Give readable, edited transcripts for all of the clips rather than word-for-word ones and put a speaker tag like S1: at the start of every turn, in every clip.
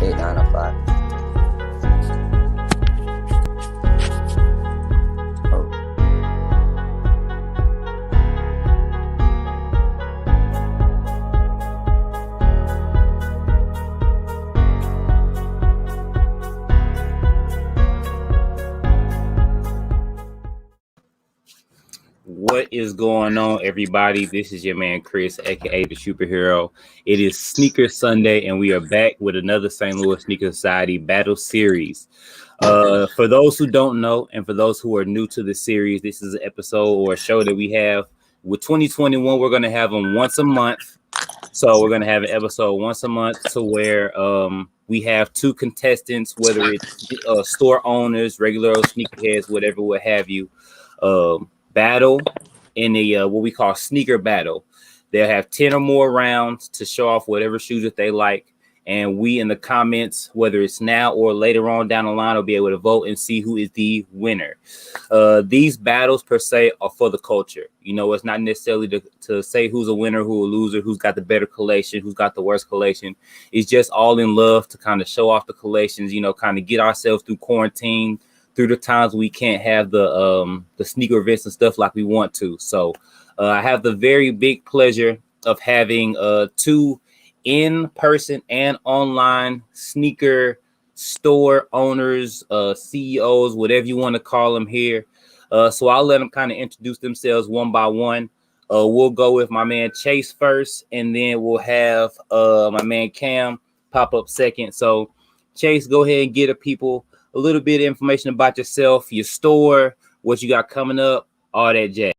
S1: 8905.
S2: What is going on, everybody? This is your man Chris, aka the Superhero. It is Sneaker Sunday, and we are back with another St. Louis Sneaker Society Battle Series. For those who don't know, and for those who are new to the series, this is an episode or a show that we have. With 2021, we're going to have them once a month. So we're going to have an episode once a month to where we have two contestants, whether it's store owners, regular sneakerheads, whatever, what have you. Battle in a what we call sneaker battle. They'll have 10 or more rounds to show off whatever shoes that they like, and we in the comments, whether it's now or later on down the line, will be able to vote and see who is the winner. These battles per se are for the culture. You know, it's not necessarily to say who's a winner, who's a loser, who's got the better collection, who's got the worst collection. It's just all in love to kind of show off the collections, you know, kind of get ourselves through quarantine, through the times we can't have the sneaker events and stuff like we want to. So I have the very big pleasure of having two in-person and online sneaker store owners, CEOs, whatever you want to call them here. So I'll let them kind of introduce themselves one by one. We'll go with my man Chase first, and then we'll have my man Cam pop up second. So Chase, go ahead and get the people a little bit of information about yourself, your store, what you got coming up, all that jazz.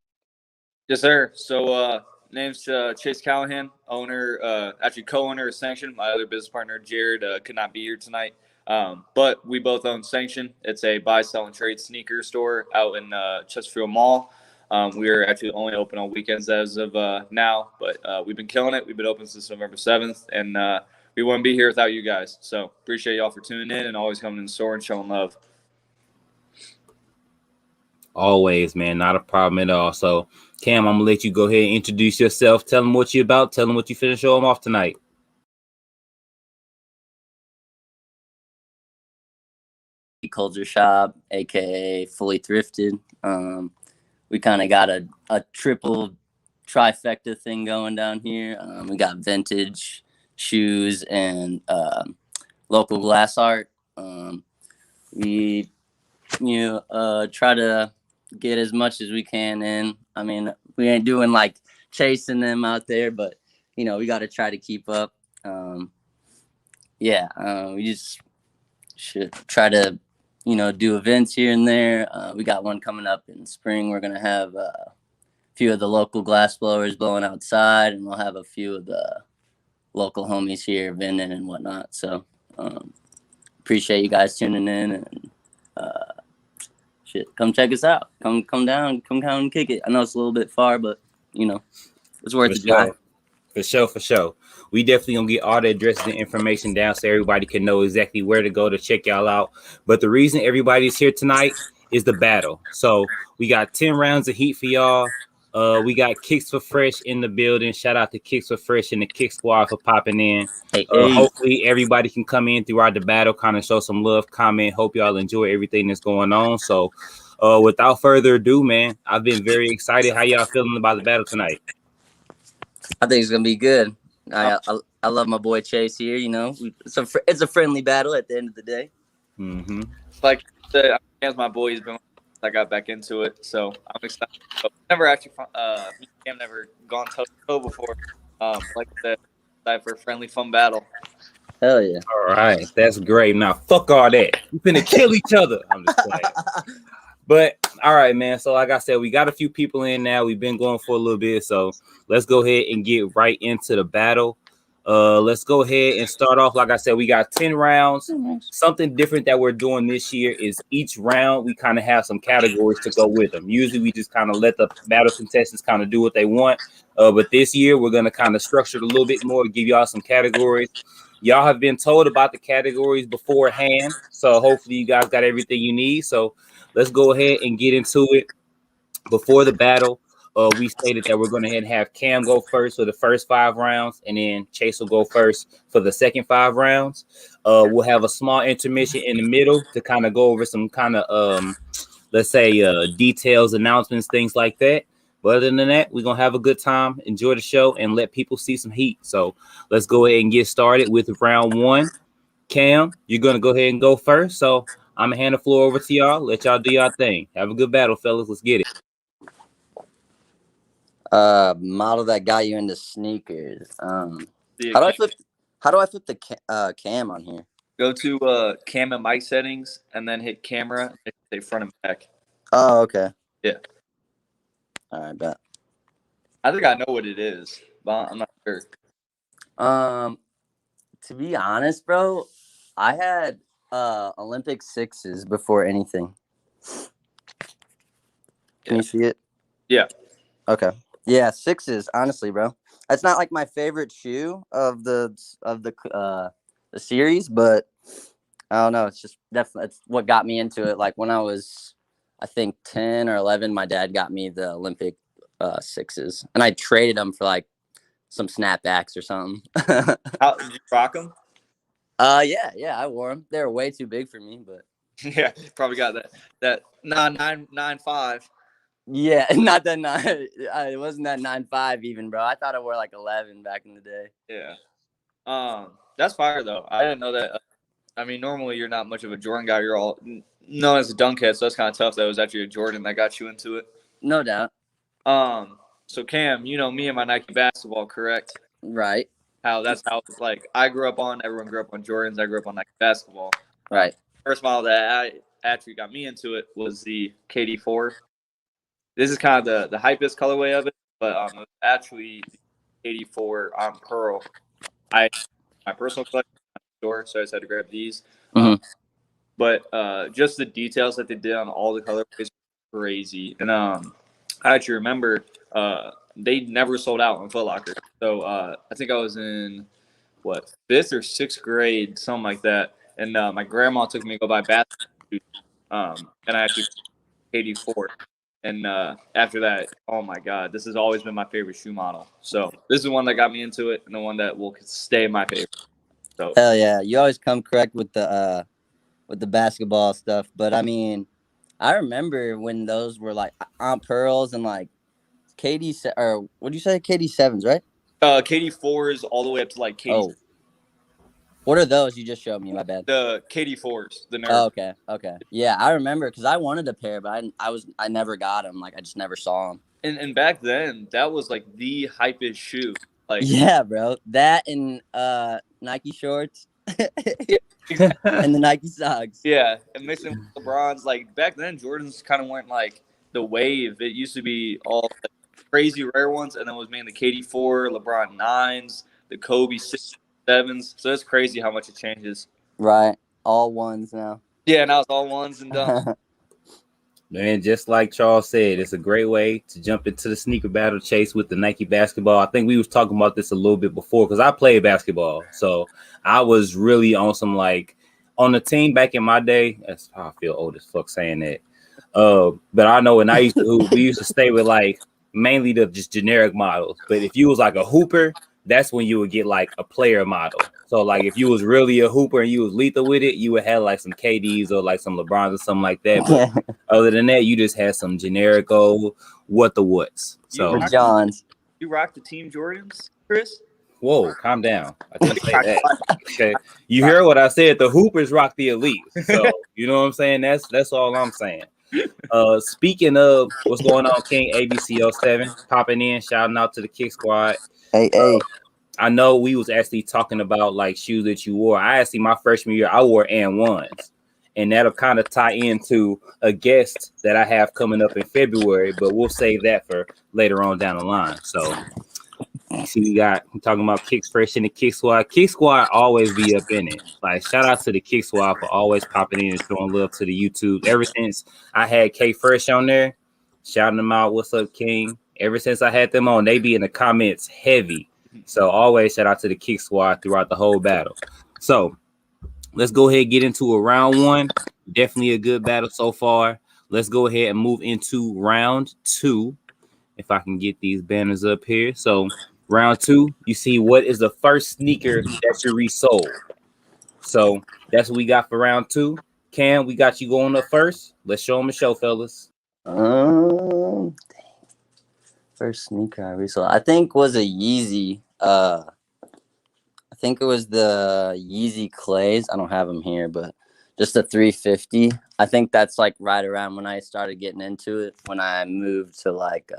S3: Yes, sir. So, name's Chase Callahan, owner, actually co-owner of Sanctioned. My other business partner, Jared, could not be here tonight. But we both own Sanctioned. It's a buy, sell, and trade sneaker store out in Chesterfield Mall. We are actually only open on weekends as of now, but we've been killing it. We've been open since November 7th, and we wouldn't be here without you guys. So appreciate y'all for tuning in and always coming in the store and showing love.
S2: Always, man. Not a problem at all. So, Cam, I'm going to let you go ahead and introduce yourself. Tell them what you're about. Tell them what you finna show them off tonight.
S1: Culture Shop, aka Fully Thrifted. We kind of got a triple trifecta thing going down here. We got vintage shoes and local glass art. We try to get as much as we can in. I mean, we ain't doing like chasing them out there, but we got to try to keep up. We just should try to do events here and there. We got one coming up in spring. We're gonna have a few of the local glass blowers blowing outside, and we'll have a few of the local homies here vending and whatnot. So appreciate you guys tuning in, and come check us out. Come down and kick it. I know it's a little bit far, but it's worth the drive.
S2: For sure. We definitely gonna get all the addresses and information down so everybody can know exactly where to go to check y'all out. But the reason everybody's here tonight is the battle. So we got 10 rounds of heat for y'all. We got Kicks for Fresh in the building. Shout out to Kicks for Fresh and the Kick Squad for popping in.
S1: Hey.
S2: Hopefully everybody can come in throughout the battle, kind of show some love, comment. Hope y'all enjoy everything that's going on. So without further ado, man, I've been very excited. How y'all feeling about the battle tonight?
S1: I think it's gonna be good. I love my boy Chase here. It's a friendly battle at the end of the day.
S2: Mm-hmm.
S3: Like as my boy, he's been. I got back into it, so I'm excited. Never actually, I've never gone toe to toe before. Like I said, excited for a friendly, fun battle.
S1: Hell yeah!
S2: All right, that's great. Now fuck all that. We finna kill each other. I'm just playing. But all right, man. So like I said, we got a few people in now. We've been going for a little bit, so let's go ahead and get right into the battle. Let's go ahead and start off. Like I said, we got 10 rounds. Something different that we're doing this year is each round we kind of have some categories to go with them. Usually we just kind of let the battle contestants kind of do what they want. But this year we're going to kind of structure it a little bit more to give y'all some categories. Y'all have been told about the categories beforehand, so hopefully you guys got everything you need. So let's go ahead and get into it. Before the battle, we stated that we're going to ahead and have Cam go first for the first 5 rounds, and then Chase will go first for the second 5 rounds. We'll have a small intermission in the middle to kind of go over some kind of, let's say, details, announcements, things like that. But other than that, we're going to have a good time, enjoy the show, and let people see some heat. So let's go ahead and get started with round 1. Cam, you're going to go ahead and go first. So I'm going to hand the floor over to y'all. Let y'all do y'all thing. Have a good battle, fellas. Let's get it.
S1: Model that got you into sneakers. How
S3: Yeah,
S1: do I flip the cam on here?
S3: Go to cam and mic settings, and then hit camera, and say front and back.
S1: Oh, okay.
S3: Yeah.
S1: All right, bet.
S3: I think I know what it is, but I'm not sure.
S1: To be honest, bro, I had Olympic 6s before anything. Can you see it?
S3: Yeah.
S1: Okay. Yeah, 6s. Honestly, bro, that's not like my favorite shoe of the series, but I don't know. It's just definitely it's what got me into it. Like when I was, I think 10 or 11, my dad got me the Olympic 6s, and I traded them for like some snapbacks or something.
S3: How did you rock them?
S1: Yeah, I wore them. They were way too big for me, but
S3: Yeah, probably got that 9.95.
S1: yeah, not that 9. It wasn't that 9.5 even, bro. I thought I wore like 11 back in the day.
S3: Yeah. That's fire though. I didn't know that. I mean, normally you're not much of a Jordan guy. You're all known as a dunkhead, so that's kind of tough. That was actually a Jordan that got you into it.
S1: No doubt.
S3: So Cam, you know me and my Nike basketball, correct?
S1: Right.
S3: That's how it's like. I grew up on. Everyone grew up on Jordans. I grew up on Nike basketball.
S1: Right.
S3: First model that actually got me into it was the KD4. This is kind of the hypest colorway of it, but it was actually the KD4 on Pearl. My personal collection store, so I just had to grab these.
S1: Mm-hmm.
S3: But just the details that they did on all the colorways were crazy. And I actually remember they never sold out on Foot Locker. So I think I was in, 5th or 6th grade, something like that. And my grandma took me to go buy basketball shoes. And I actually KD4. And after that, oh my God, this has always been my favorite shoe model. So this is one that got me into it, and the one that will stay my favorite. So
S1: Hell yeah, you always come correct with the basketball stuff. But I mean, I remember when those were like Aunt Pearls and like KD or what do you say, KD7s, right?
S3: KD4s all the way up to like KD.
S1: Oh, what are those you just showed me? My bad.
S3: The KD4s, the Nerf.
S1: Oh, okay. Yeah, I remember because I wanted a pair, but I never got them. Like I just never saw them.
S3: And back then, that was like the hypest shoe. Like
S1: yeah, bro, that and Nike shorts and the Nike socks.
S3: Yeah, and mixing with LeBron's. Like back then, Jordans kind of went like the wave. It used to be all like, crazy rare ones, and then it was mainly KD4, LeBron 9s, the Kobe 6s, 7s. So it's crazy how much it changes.
S1: Right, all ones now.
S3: Yeah, now it's all ones and done.
S2: Man, just like Charles said, it's a great way to jump into the sneaker battle chase with the Nike basketball. I think we was talking about this a little bit before because I played basketball. So I was really on some like on the team back in my day. That's how I feel old as fuck saying that. But I know when I used to we used to stay with like mainly the just generic models. But if you was like a hooper, that's when you would get like a player model. So like if you was really a hooper and you was lethal with it, you would have like some KDs or like some LeBrons or something like that. But other than that, you just had some generic old what's. So
S1: Johns.
S3: You rock the Team Jordans, Chris?
S2: Whoa, calm down. I didn't say that. Okay. You hear what I said? The hoopers rock the elite. So you know what I'm saying? That's all I'm saying. Speaking of what's going on, King ABCO7 popping in, shouting out to the Kick Squad.
S1: Hey.
S2: I know we was actually talking about like shoes that you wore. I actually my freshman year I wore And1s, and that'll kind of tie into a guest that I have coming up in February, but we'll save that for later on down the line. So see, I'm talking about Kicks Fresh in the Kick Squad. Kick Squad always be up in it. Like shout out to the Kick Squad for always popping in and showing love to the YouTube. Ever since I had K Fresh on there, shouting them out, what's up, King? Ever since I had them on, they be in the comments heavy. So always shout out to the Kick Squad throughout the whole battle. So let's go ahead and get into a round 1. Definitely a good battle so far. Let's go ahead and move into round 2. if I can get these banners up here. So round 2, you see what is the first sneaker that you resold. So that's what we got for round 2. Cam, we got you going up first. Let's show them the show, fellas.
S1: First sneaker I resold, I think was a Yeezy. I think it was the Yeezy Clays. I don't have them here, but just a 350. I think that's like right around when I started getting into it. When I moved to like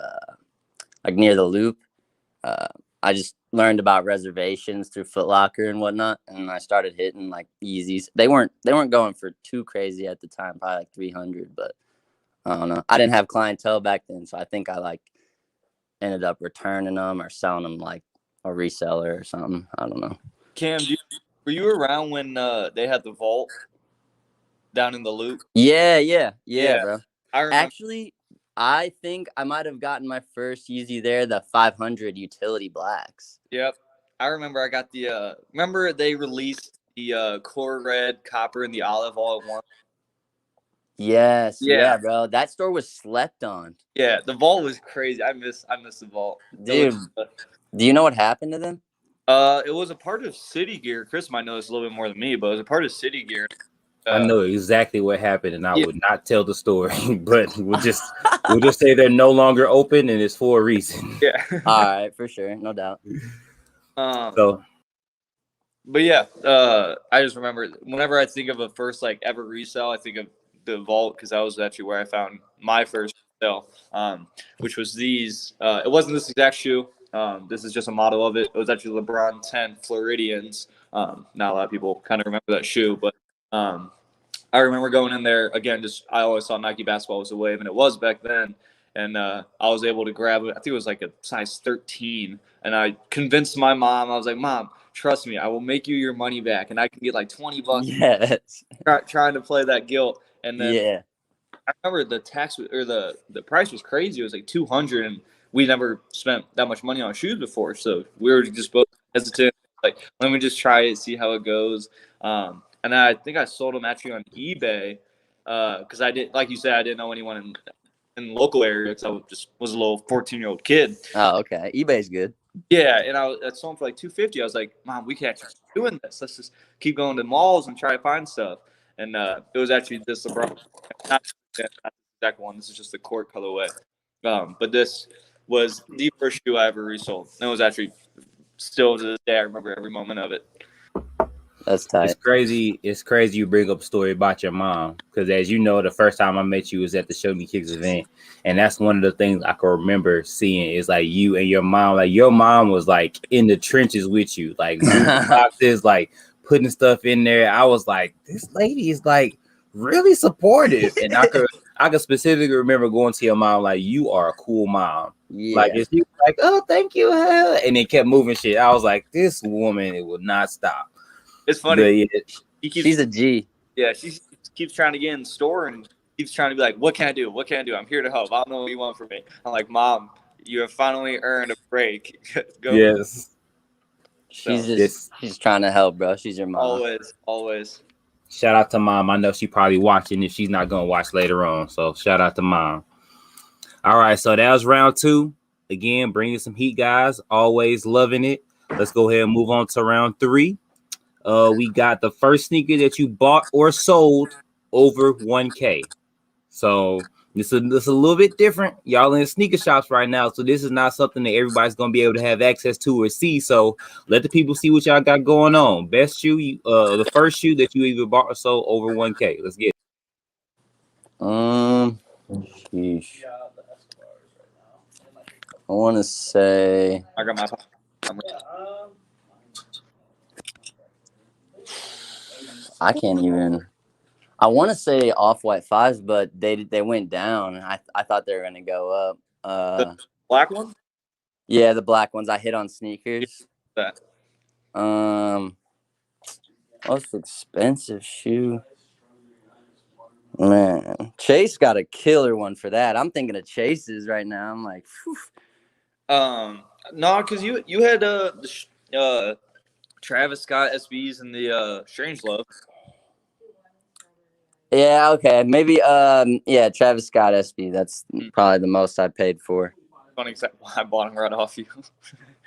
S1: near the Loop, I just learned about reservations through Foot Locker and whatnot, and I started hitting like Yeezys. They weren't going for too crazy at the time, probably like 300, but I don't know. I didn't have clientele back then, so I think I like ended up returning them or selling them like a reseller or something. I don't know.
S3: Cam, were you around when they had the vault down in the Loop?
S1: Yeah, bro.
S3: I remember.
S1: Actually, I think I might have gotten my first Yeezy there, the 500 Utility Blacks.
S3: Yep. I remember I got the remember they released the core red, copper, and the olive all at once?
S1: Yes, yeah, bro. That store was slept on.
S3: Yeah, the vault was crazy. I miss the vault.
S1: Dude, do you know what happened to them?
S3: It was a part of City Gear. Chris might know this a little bit more than me, but it was a part of City Gear.
S2: I know exactly what happened, and I would not tell the story, but we'll just say they're no longer open, and it's for a reason.
S3: Yeah.
S1: All right, for sure, no doubt.
S3: But yeah, I just remember whenever I think of a first like ever resale, I think of the vault because that was actually where I found my first sale, which was these. It wasn't this exact shoe. This is just a model of it. It was actually LeBron 10 Floridians. Not a lot of people kind of remember that shoe, but I remember going in there again. I always thought Nike basketball was the wave, and it was back then. And I was able to grab it. I think it was like a size 13, and I convinced my mom. I was like, "Mom, trust me, I will make you your money back, and I can get like $20."
S1: Yes.
S3: Trying to play that guilt, and then I remember the tax or the price was crazy. It was like 200, and we never spent that much money on shoes before, so we were just both hesitant. Like, let me just try it, see how it goes. And I think I sold them actually on eBay because I did, like you said, I didn't know anyone in the local area because I was a little 14-year-old kid.
S1: Oh, okay. eBay's good.
S3: Yeah, and I sold them for like $250. I was like, "Mom, we can actually keep doing this. Let's just keep going to malls and try to find stuff." And it was actually this LeBron, not the exact one. This is just the court colorway. But this was the first shoe I ever resold. And it was actually still to this day. I remember every moment of it.
S1: That's tight.
S2: It's crazy. It's crazy you bring up a story about your mom because, as you know, the first time I met you was at the Show Me Kicks event, and that's one of the things I can remember seeing is like you and your mom. Like your mom was like in the trenches with you, like boxes, like putting stuff in there. I was like, this lady is like really supportive, and I could specifically remember going to your mom like, you are a cool mom. Yeah. Like if you like, oh, thank you, and then kept moving shit. I was like, this woman, it will not stop.
S3: It's funny.
S1: She's a G.
S3: Yeah, she keeps trying to get in the store and keeps trying to be like, what can I do? What can I do? I'm here to help. I don't know what you want from me. I'm like, Mom, you have finally earned a break. Go.
S2: Yes.
S1: She's trying to help, bro. She's your mom.
S3: Always.
S2: Shout out to Mom. I know she probably watching if she's not going to watch later on. So shout out to Mom. All right, so that was round 2. Again, bringing some heat, guys. Always loving it. Let's go ahead and move on to round 3. We got the first sneaker that you bought or sold over 1K. So this is a little bit different. Y'all in sneaker shops right now, so this is not something that everybody's gonna be able to have access to or see. So let the people see what y'all got going on. Best shoe, the first shoe that you either bought or sold over 1K. Let's get it.
S1: Sheesh. I want to say.
S3: I got my.
S1: I can't even. I want to say Off-White 5s, but they went down. I thought they were gonna go up.
S3: The black one?
S1: Yeah, the black ones. I hit on sneakers.
S3: That.
S1: Most expensive shoe. Man, Chase got a killer one for that. I'm thinking of Chase's right now. I'm like, whew.
S3: No, because you had the Travis Scott SBs and the Strange Love.
S1: Yeah, okay. Maybe yeah, Travis Scott SB. That's probably the most I paid for.
S3: funny because I bought them right off you.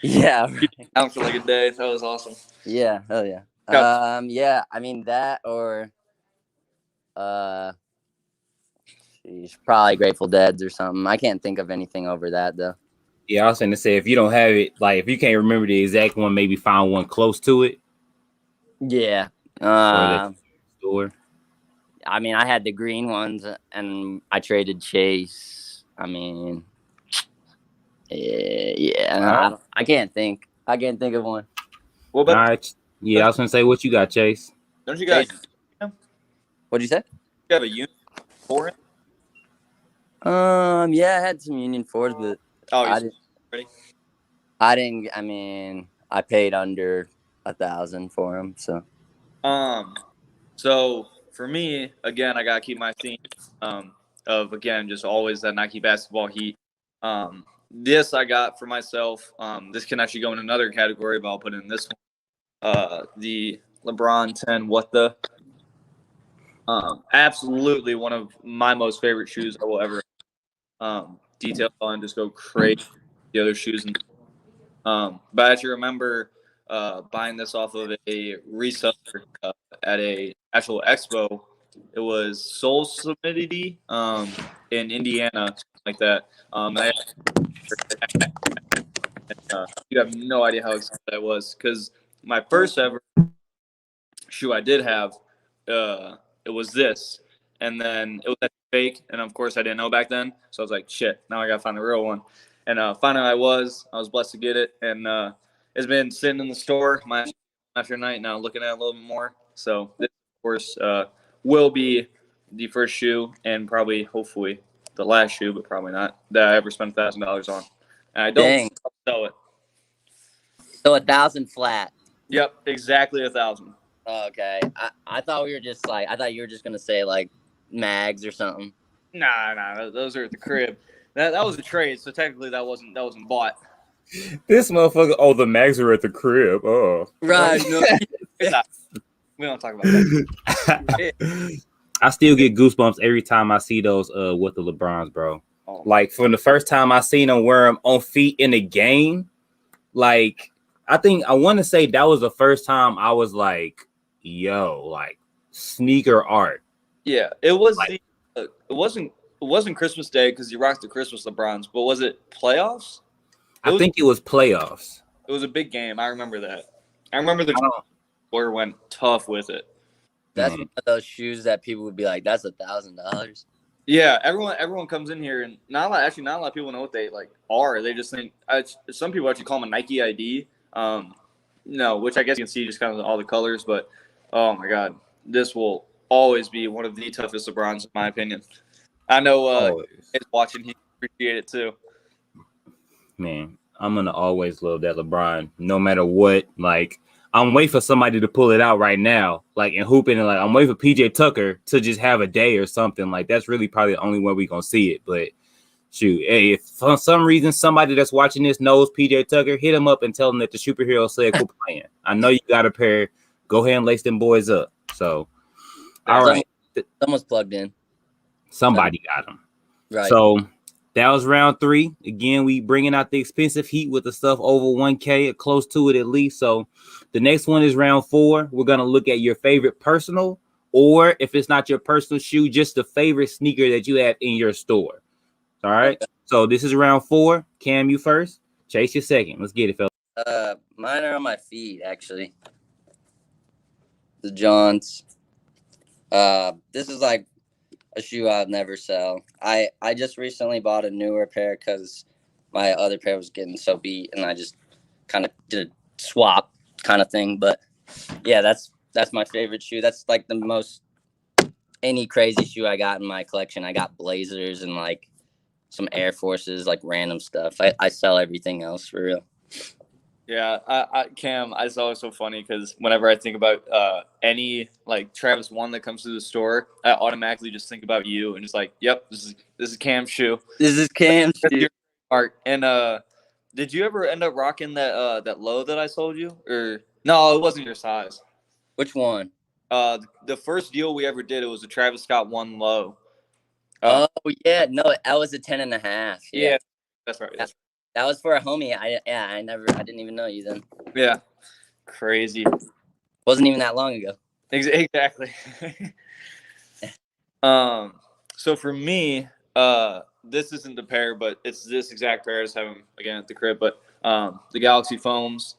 S1: Yeah.
S3: Down for like a day. That was awesome.
S1: Yeah. Hell yeah.
S3: Yep.
S1: Yeah. I mean that or geez, probably Grateful Dead's or something. I can't think of anything over that though.
S2: Yeah, I was going to say if you don't have it, like if you can't remember the exact one, maybe find one close to it.
S1: Yeah.
S2: Or the store.
S1: I mean, I had the green ones, and I traded Chase. I mean, yeah. I can't think. I can't think of one.
S3: What about?
S2: All right. Yeah, I was going to say what you got, Chase.
S3: Don't you guys?
S1: What'd you say?
S3: You have a unit for it?
S1: Yeah, I had some Union 4s, but I didn't.
S3: Ready?
S1: I didn't. I mean, I paid under 1,000 for them.
S3: So for me, again, I gotta keep my theme of again just always that Nike basketball heat. This I got for myself. This can actually go in another category, but I'll put it in this one. The LeBron 10. What the? Absolutely one of my most favorite shoes I will ever detail on. Just go crazy. The other shoes, but I actually remember buying this off of a reseller at a actual expo. It was Soul Solidity in Indiana, like that. You have no idea how excited I was because my first ever shoe I did have, it was this, and then it was fake, and of course I didn't know back then, so I was like, shit, now I gotta find the real one, and finally I was blessed to get it, and it's been sitting in the store my after night now, looking at it a little bit more. So this, of course, will be the first shoe and probably, hopefully, the last shoe, but probably not that I ever spent $1,000 on. And I don't sell it.
S1: So 1,000 flat.
S3: Yep, exactly 1,000.
S1: Okay, I thought we were just like I thought you were just gonna say like mags or something.
S3: Nah, those are at the crib. That was a trade, so technically that wasn't bought.
S2: This motherfucker. Oh, the mags are at the crib. Oh,
S1: right. No.
S3: We don't talk about that.
S2: I still get goosebumps every time I see those with the LeBrons, bro.
S3: Oh.
S2: Like from the first time I seen them wear them on feet in the game, like I want to say that was the first time I was like, yo, like sneaker art.
S3: Yeah, it was
S2: like,
S3: it wasn't Christmas Day because you rocked the Christmas LeBrons, but was it playoffs?
S2: I think it was playoffs.
S3: It was a big game. I remember that. I remember the player went tough with it.
S1: That's one of those shoes that people would be like, "That's $1,000."
S3: Yeah, everyone comes in here and not a lot of people know what they like are. They just think some people actually call them a Nike ID. No, which I guess you can see just kind of all the colors. But oh my God, this will always be one of the toughest LeBrons in my opinion. I know watching, he appreciate it too.
S2: Man, I'm gonna always love that LeBron, no matter what. Like, I'm waiting for somebody to pull it out right now, like and hooping, and like I'm waiting for PJ Tucker to just have a day or something. Like that's really probably the only way we're gonna see it. But shoot, hey, if for some reason somebody that's watching this knows PJ Tucker, hit him up and tell him that the superhero said quit playing. I know you got a pair. Go ahead and lace them boys up. So, all right,
S1: someone's plugged in.
S2: Somebody got them.
S1: Right.
S2: So. That was round 3. Again, we bringing out the expensive heat with the stuff over 1K, or close to it at least. So the next one is round 4. We're going to look at your favorite personal, or if it's not your personal shoe, just the favorite sneaker that you have in your store. All right. Okay. So this is round 4. Cam, you first. Chase, you second. Let's get it, fellas.
S1: Mine are on my feet, actually. The Johns. This is like a shoe I'd never sell. I just recently bought a newer pair because my other pair was getting so beat, and I just kind of did a swap kind of thing. But yeah, that's my favorite shoe. That's like the most any crazy shoe I got in my collection. I got Blazers and like some Air Forces, like random stuff. I sell everything else for real.
S3: Yeah, Cam, it's always so funny because whenever I think about any like Travis 1 that comes to the store, I automatically just think about you and just like, yep, this is Cam's shoe.
S1: This is Cam's shoe.
S3: Art. And did you ever end up rocking that low that I sold you? Or no, it wasn't your size.
S1: Which one?
S3: The first deal we ever did, it was a Travis Scott 1 low.
S1: Oh yeah, no, that was a 10.5.
S3: Yeah. That's right.
S1: That was for a homie. I didn't even know you then.
S3: Yeah. Crazy.
S1: Wasn't even that long ago.
S3: Exactly. So for me, this isn't the pair, but it's this exact pair I just have them again at the crib. But the Galaxy foams,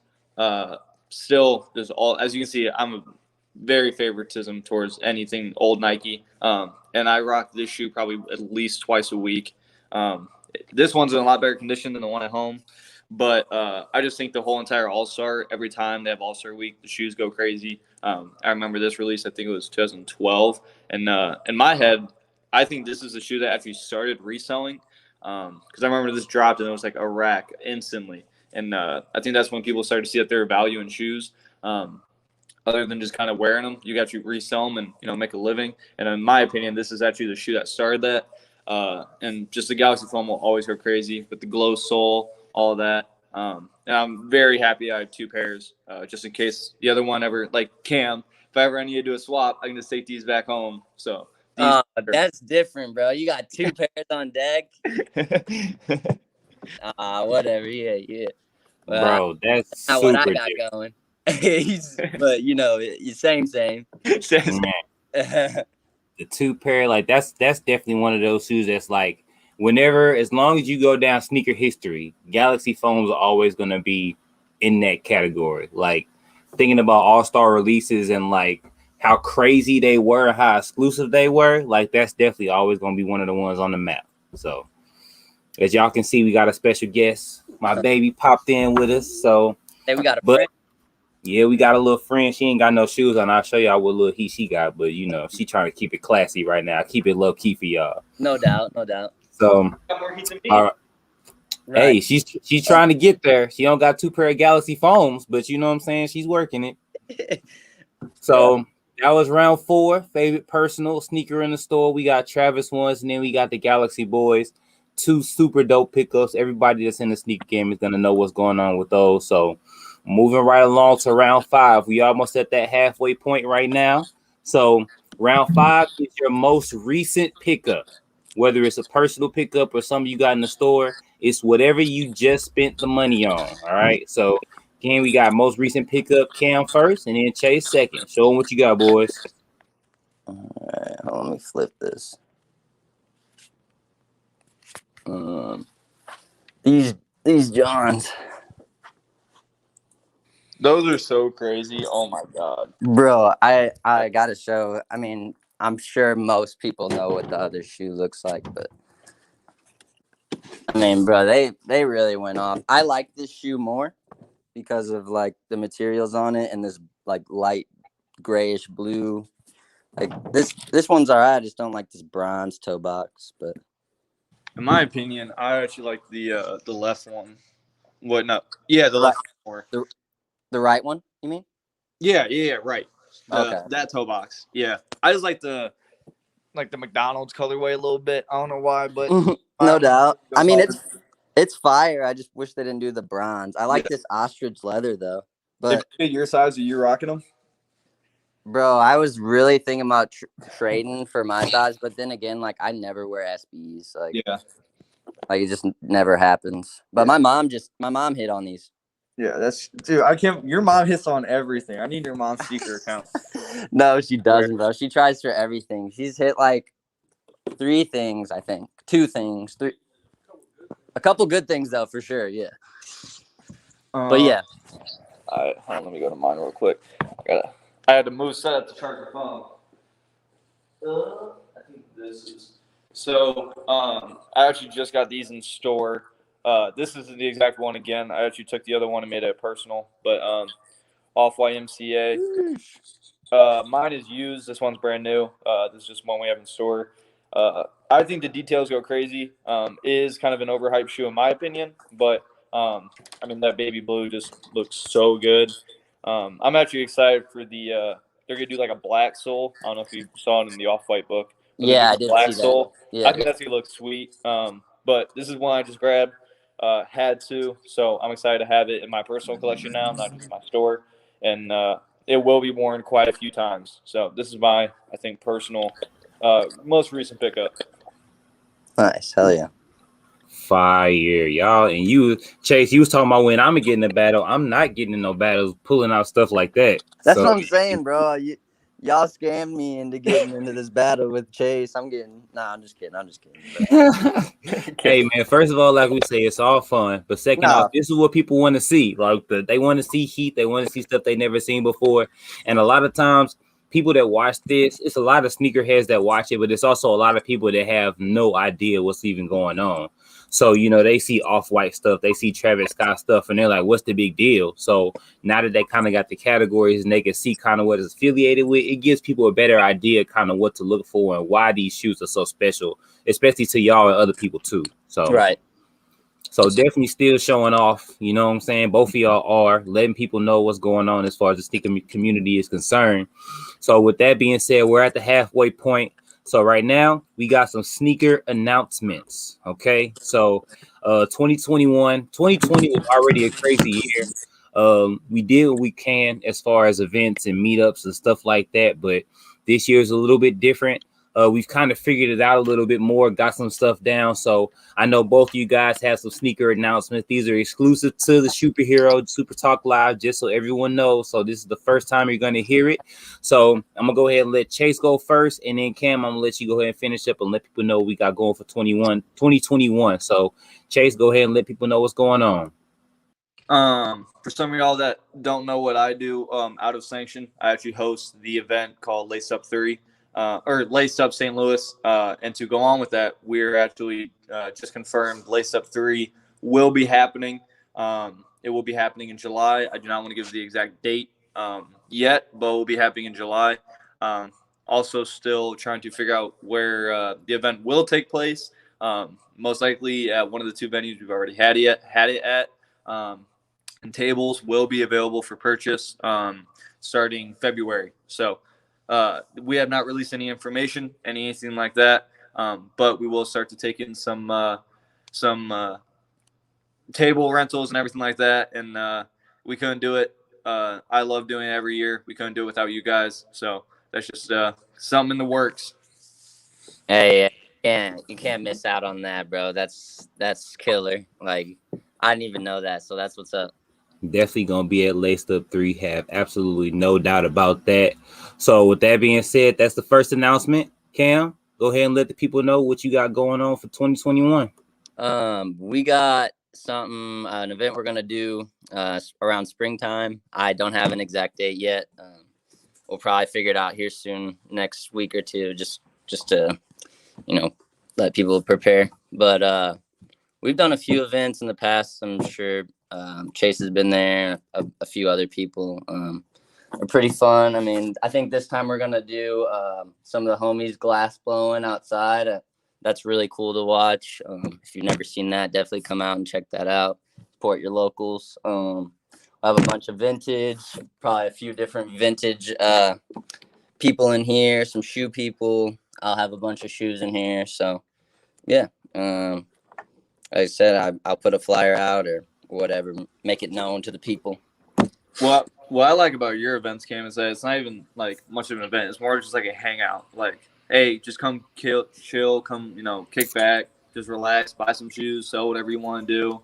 S3: still there's all, as you can see, I'm a very favoritism towards anything old Nike. And I rock this shoe probably at least twice a week. This one's in a lot better condition than the one at home. But I just think the whole entire All-Star, every time they have All-Star week, the shoes go crazy. I remember this release, I think it was 2012. And in my head, I think this is a shoe that actually started reselling. Because I remember this dropped and it was like a rack instantly. And I think that's when people started to see that there are value in shoes. Other than just kind of wearing them, you got to resell them and make a living. And in my opinion, this is actually the shoe that started that. And just the Galaxy foam will always go crazy with the glow sole, all of that. And I'm very happy I have two pairs, just in case the other one ever, like Cam, if I ever need to do a swap, I can just take these back home. So
S1: that's different, bro. You got two pairs on deck. Whatever. Yeah.
S2: Bro, that's
S1: not
S2: super
S1: what I got
S2: different.
S1: going. But same.
S2: The two pair, like that's definitely one of those shoes that's like, whenever, as long as you go down sneaker history, Galaxy foams are always going to be in that category. Like thinking about all-star releases and like how crazy they were, how exclusive they were, like that's definitely always going to be one of the ones on the map. So as y'all can see, we got a special guest. My baby popped in with us. So
S1: hey, we got a friend.
S2: Yeah, we got a little friend. She ain't got no shoes on. I'll show y'all what little heat she got. But, she trying to keep it classy right now. Keep it low-key for y'all.
S1: No doubt.
S2: So,
S3: right.
S2: Hey, she's trying to get there. She don't got two pair of Galaxy foams, but you know what I'm saying? She's working it. So, that was round 4. Favorite personal sneaker in the store. We got Travis ones, and then we got the Galaxy boys. 2 super dope pickups. Everybody that's in the sneaker game is going to know what's going on with those. So, moving right along to round 5. We almost at that halfway point right now. So round 5 is your most recent pickup. Whether it's a personal pickup or something you got in the store, it's whatever you just spent the money on. All right. So again, we got most recent pickup, Cam first, and then Chase second. Show them what you got, boys.
S1: All right, let me flip this. These Johns.
S3: Those are so crazy. Oh my god,
S1: bro! I gotta show. I mean, I'm sure most people know what the other shoe looks like, but I mean, bro, they really went off. I like this shoe more because of like the materials on it and this like light grayish blue. Like this one's alright. I just don't like this bronze toe box. But
S3: in my opinion, I actually like the left one. What? No, yeah, the left one more.
S1: The right one, you mean?
S3: Yeah, right.
S1: Okay.
S3: That toe box. Yeah, I just like the McDonald's colorway a little bit. I don't know why, but
S1: no doubt. I mean, it's fire. I just wish they didn't do the bronze. I like this ostrich leather though. But
S3: if your size, are you rocking them?
S1: Bro, I was really thinking about trading for my size, but then again, like I never wear SBs. Like it just never happens. But my mom hit on these.
S3: Yeah, dude. I can't. Your mom hits on everything. I need your mom's secret account.
S1: No, she doesn't, bro. She tries for everything. She's hit like 3 things, I think. 2 things. 3. A couple good things though, for sure. Yeah. But yeah.
S3: Hold on, let me go to mine real quick. I had to move set to charge the phone. I think this is. So, I actually just got these in store. This isn't the exact one again. I actually took the other one and made it personal, but Off-White MCA. Mine is used. This one's brand new. This is just one we have in store. I think the details go crazy. Is kind of an overhyped shoe in my opinion, but I mean that baby blue just looks so good. I'm actually excited for the. They're gonna do like a black sole. I don't know if you saw it in the Off-White book.
S1: Yeah, I did
S3: black
S1: see
S3: sole.
S1: That. Yeah.
S3: I think that's gonna look sweet. But this is one I just grabbed. Had to, so I'm excited to have it in my personal collection now, not just my store, and it will be worn quite a few times. So this is my, I think, personal, most recent pickup.
S1: Nice, hell yeah.
S2: fire, y'all. And you, Chase, you was talking about when I'm gonna get in the battle. I'm not getting in no battles, pulling out stuff like that.
S1: That's
S2: So
S1: what I'm saying, bro. Y'all scammed me into getting into this battle with Chase. I'm just kidding. I'm just kidding, bro.
S2: hey man, first of all, like we say, it's all fun. But second off, this is what people want to see. Like they want to see heat, they want to see stuff they never seen before. And a lot of times people that watch this, it's a lot of sneakerheads that watch it, but it's also a lot of people that have no idea what's even going on. So, you know, they see Off-White stuff, they see Travis Scott stuff, and they're like, what's the big deal? So now that they kind of got the categories and they can see kind of what it's affiliated with, it gives people a better idea kind of what to look for and why these shoes are so special, especially to y'all and other people too. So
S1: right.
S2: So definitely still showing off, you know what I'm saying? Both of y'all are letting people know what's going on as far as the sneaker community is concerned. So with that being said, we're at the halfway point. So right now we got some sneaker announcements. Okay. So 2020 was already a crazy year. We did what we can as far as events and meetups and stuff like that, but this year is a little bit different. We've kind of figured it out a little bit more, got some stuff down. So I know both of you guys have some sneaker announcements. These are exclusive to the Superhero Super Talk Live, just so everyone knows. So this is the first time you're going to hear it. So I'm going to go ahead and let Chase go first. And then Cam, I'm going to let you go ahead and finish up and let people know what we got going for 2021. So Chase, go ahead and let people know what's going on.
S3: For some of y'all that don't know what I do out of Sanction, I actually host the event called Lace Up 3. Or Lace Up St. Louis. And to go on with that, we're actually just confirmed Lace Up 3 will be happening. It will be happening in July. I do not want to give the exact date yet, but it will be happening in July. Also still trying to figure out where the event will take place. Most likely at one of the two venues we've already had it at. And tables will be available for purchase starting February. So we have not released any information, anything like that, but we will start to take in some table rentals and everything like that. And we couldn't do it. I love doing it every year. We couldn't do it without you guys. So that's just something in the works.
S1: Hey, you can't miss out on that, bro. That's killer. Like, I didn't even know that. So that's what's up.
S2: Definitely gonna be at Laced Up 3. Have absolutely no doubt about that. So with that being said, that's the first announcement. Cam, go ahead and let the people know what you got going on for 2021.
S1: We got something, an event we're gonna do around springtime. I don't have an exact date yet. We'll probably figure it out here soon, next week or two, just to, let people prepare. But we've done a few events in the past. I'm sure Chase has been there, a few other people. Are pretty fun. I mean, I think this time we're going to do some of the homies glass blowing outside. That's really cool to watch. If you've never seen that, definitely come out and check that out. Support your locals. I have a bunch of vintage, probably a few different vintage people in here, some shoe people. I'll have a bunch of shoes in here. So, yeah. Like I said, I'll put a flyer out or whatever, make it known to the people.
S3: Well, what I like about your events, Cam, is that it's not even like much of an event. It's more just like a hangout. Like, hey, just come chill, come, kick back, just relax, buy some shoes, sell whatever you want to do.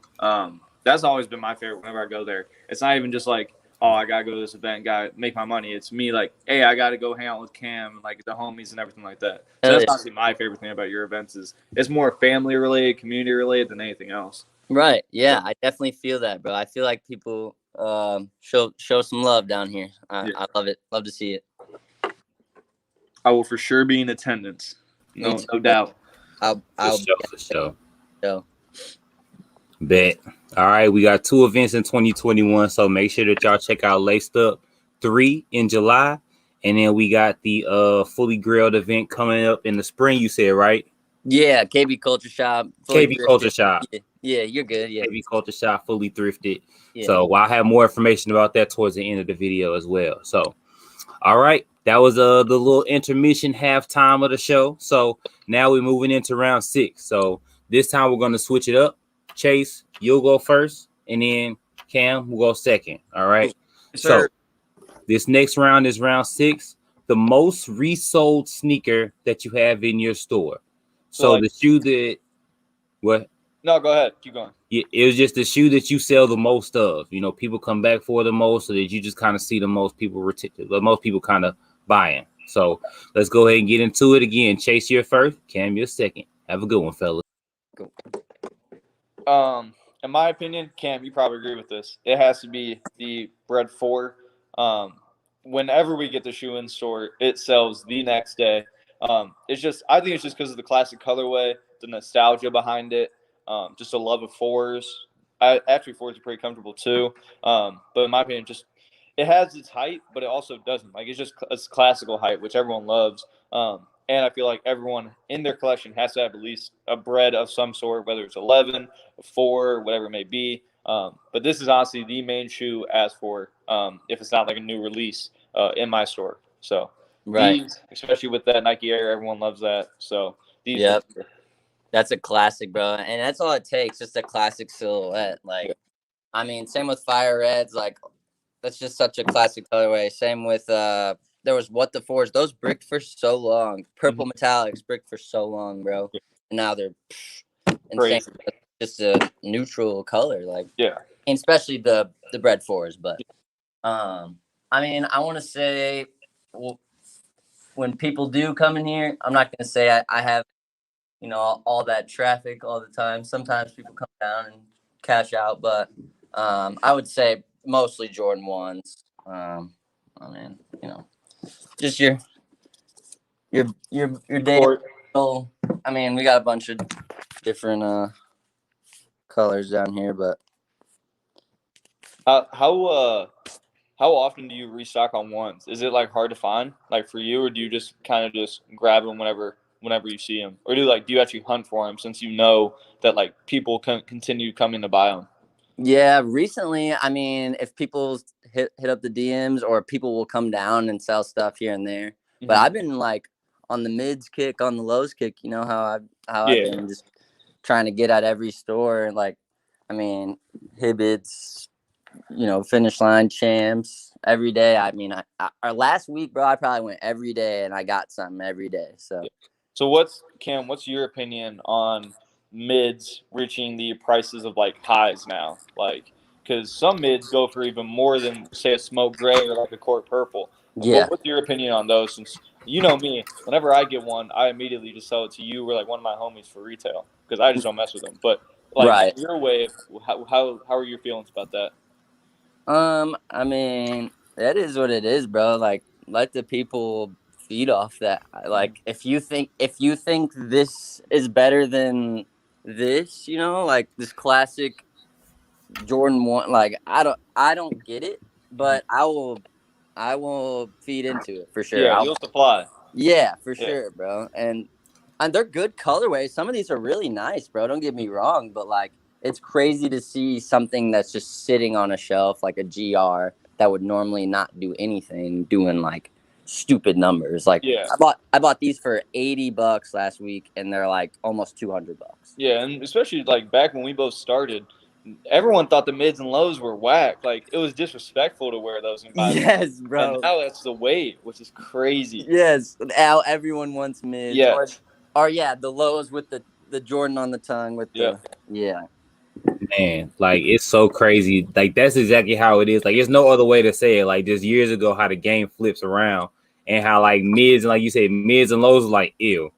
S3: That's always been my favorite whenever I go there. It's not even just like, oh, I got to go to this event, got to make my money. It's me like, hey, I got to go hang out with Cam and like the homies and everything like that. So that's honestly my favorite thing about your events is it's more family related, community related than anything else.
S1: Right. Yeah, I definitely feel that, bro. I feel like people show some love down here. I love it. Love to see it.
S3: I will for sure be in attendance. No doubt.
S1: I'll
S2: for sure. Bet. All right, we got 2 events in 2021, so make sure that y'all check out Laced Up 3 in July, and then we got the Fully Grailed event coming up in the spring. You said, right?
S1: Yeah, KB Culture Shop.
S2: KB Culture Shop.
S1: Yeah, you're good. Yeah,
S2: KB Culture Shop, fully thrifted.
S1: Yeah.
S2: So I'll have more information about that towards the end of the video as well. So, all right, that was the little intermission halftime of the show. So now we're moving into round 6. So this time we're going to switch it up. Chase, you'll go first, and then Cam will go second. All right.
S3: Yes, sir.
S2: So this next round is round 6. The most resold sneaker that you have in your store. So the shoe that what?
S3: No, go ahead. Keep going.
S2: It was just the shoe that you sell the most of. You know, people come back for the most, so that you just kind of see the most people kind of buying. So let's go ahead and get into it again. Chase, you're first. Cam, you're second. Have a good one, fellas.
S3: In my opinion, Cam, you probably agree with this. It has to be the Bread 4. Whenever we get the shoe in store, it sells the next day. I think it's just because of the classic colorway, the nostalgia behind it, just a love of 4s. Actually, 4s are pretty comfortable too. But in my opinion, just it has its height, but it also doesn't. Like it's classical height, which everyone loves. And I feel like everyone in their collection has to have at least a bread of some sort, whether it's 11, 4, whatever it may be. But this is honestly the main shoe as for if it's not like a new release in my store. So these, especially with that Nike Air, everyone loves that. So these.
S1: Yep. That's a classic, bro. And that's all it takes, just a classic silhouette. Like, I mean, same with Fire Reds. Like, that's just such a classic colorway. Same with there was What the 4s. Those bricked for so long. Purple metallics bricked for so long, bro. And now they're insane. Just a neutral color, like and especially the Bread 4s. But I mean, I want to say, well, when people do come in here, I'm not gonna say I have, you know, all that traffic all the time. Sometimes people come down and cash out, but I would say mostly Jordan 1s. I mean, you know, just your day. I mean, we got a bunch of different colors down here, but
S3: how often do you restock on 1s? Is it like hard to find, like for you, or do you just kind of just grab them whenever you see them, or do you actually hunt for them since you know that like people can continue coming to buy them?
S1: Yeah, recently, I mean, if people hit up the DMs, or people will come down and sell stuff here and there. Mm-hmm. But I've been like on the mids kick, on the lows kick. You know how I've been just trying to get at every store. Like, I mean, Hibbids, you know, Finish Line, Champs every day. I mean, our last week, bro, I probably went every day and I got something every day. So
S3: what's your opinion on mids reaching the prices of like highs now? Like, because some mids go for even more than, say, a smoke gray or like a court purple. What's your opinion on those? Since you know me, whenever I get one, I immediately just sell it to you or like one of my homies for retail because I just don't mess with them. But like your way, how are your feelings about that?
S1: I mean, that is what it is, bro. Like, let the people feed off that. Like, if you think this is better than this, you know, like this classic Jordan 1, like I don't get it, but I will feed into it for sure.
S3: Yeah, you'll supply.
S1: Yeah, for sure, bro. And they're good colorways. Some of these are really nice, bro. Don't get me wrong, but like, it's crazy to see something that's just sitting on a shelf, like a GR, that would normally not do anything, doing like stupid numbers. Like, I bought these for $80 last week, and they're like almost $200.
S3: Yeah, and especially like back when we both started, everyone thought the mids and lows were whack. Like, it was disrespectful to wear those and buy them.
S1: Yes, bro.
S3: And now that's the wave, which is crazy.
S1: Yes, now everyone wants mids.
S3: Yeah.
S1: Or the lows with the Jordan on the tongue with the
S2: Man, like, it's so crazy. Like, that's exactly how it is. Like, there's no other way to say it. Like, just years ago, how the game flips around and how like mids and, like you said, mids and lows are like ew,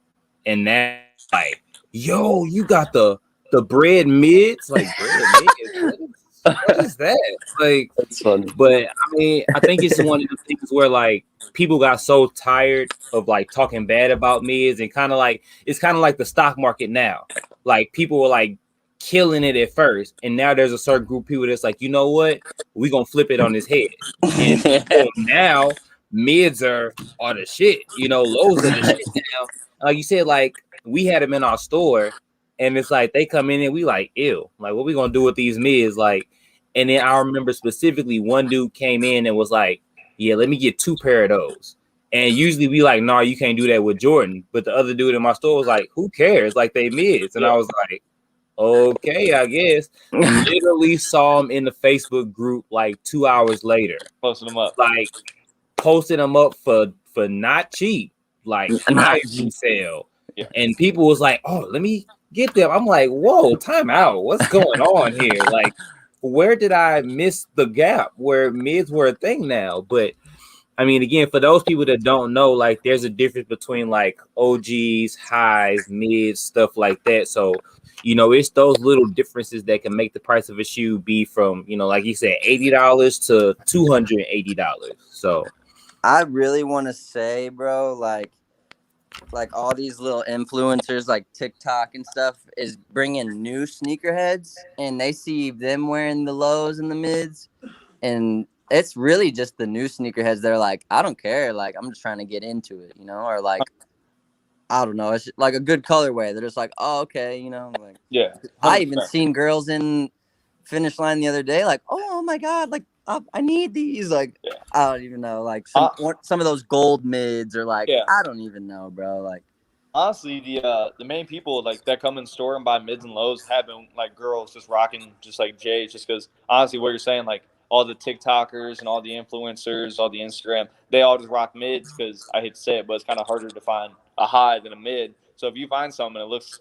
S2: and now like, yo, you got the bread mids, like bread mids. What is that? Like,
S1: that's funny.
S2: But I mean, I think it's one of the things where like people got so tired of like talking bad about mids, and kind of like it's kind of like the stock market now. Like, people were like killing it at first, and now there's a certain group of people that's like, you know what, we're gonna flip it on his head. And so now mids are the shit, you know, lows are the shit now. Like you said, like, we had them in our store, and it's like they come in and we like, ew, like, what we gonna do with these mids? Like, and then I remember specifically one dude came in and was like, yeah, let me get 2 pair of those. And usually we like, nah, you can't do that with Jordan. But the other dude in my store was like, who cares? Like, they mids. And I was like, okay, I guess. Literally saw him in the Facebook group like 2 hours later.
S3: Posting them up.
S2: Like, posting them up for not cheap. Like, high sale. Yeah. And people was like, oh, let me get them. I'm like, whoa, time out. What's going on here? Like, where did I miss the gap where mids were a thing now? But I mean, again, for those people that don't know, like, there's a difference between like OGs, highs, mids, stuff like that. So, it's those little differences that can make the price of a shoe be from, like you said, $80 to $280. So,
S1: I really want to say, bro, like all these little influencers like TikTok and stuff is bringing new sneakerheads, and they see them wearing the lows and the mids, and it's really just the new sneakerheads. They're like, I don't care, like I'm just trying to get into it, or like I don't know, it's like a good colorway. They're just like, oh, okay, like
S3: Yeah,
S1: I
S3: 100%.
S1: even seen girls in finish line the other day, like, oh my god, like I need these, like
S3: Yeah.
S1: I don't even know, like some of those gold mids, or like I don't even know, bro, like.
S3: Honestly, the main people like that come in store and buy mids and lows have been like girls just rocking just like J's, just because honestly what you're saying, like all the TikTokers and all the influencers, all the Instagram, they all just rock mids because I hate to say it, but it's kind of harder to find a high than a mid. So if you find something and it looks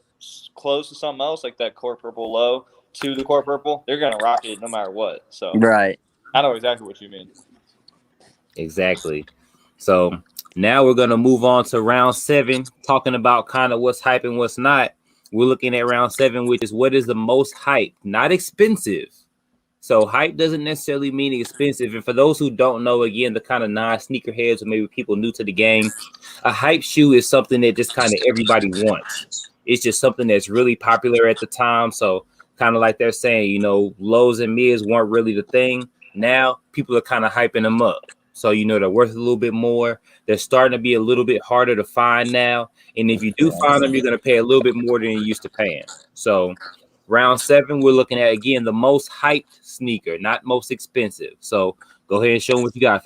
S3: close to something else like that core purple low to the core purple, they're gonna rock it no matter what. So
S1: Right.
S3: I know exactly what you mean.
S2: exactly. So now we're going to move on to round 7, talking about kind of what's hype and what's not. We're looking at round 7, which is what is the most hype, not expensive. So hype doesn't necessarily mean expensive. And for those who don't know, again, the kind of non-sneakerheads or maybe people new to the game, a hype shoe is something that just kind of everybody wants. It's just something that's really popular at the time. So kind of like they're saying, lows and mids weren't really the thing. Now people are kind of hyping them up. So, they're worth a little bit more. They're starting to be a little bit harder to find now. And if you do find them, you're going to pay a little bit more than you used to paying. So round 7, we're looking at, again, the most hyped sneaker, not most expensive. So go ahead and show them what you got.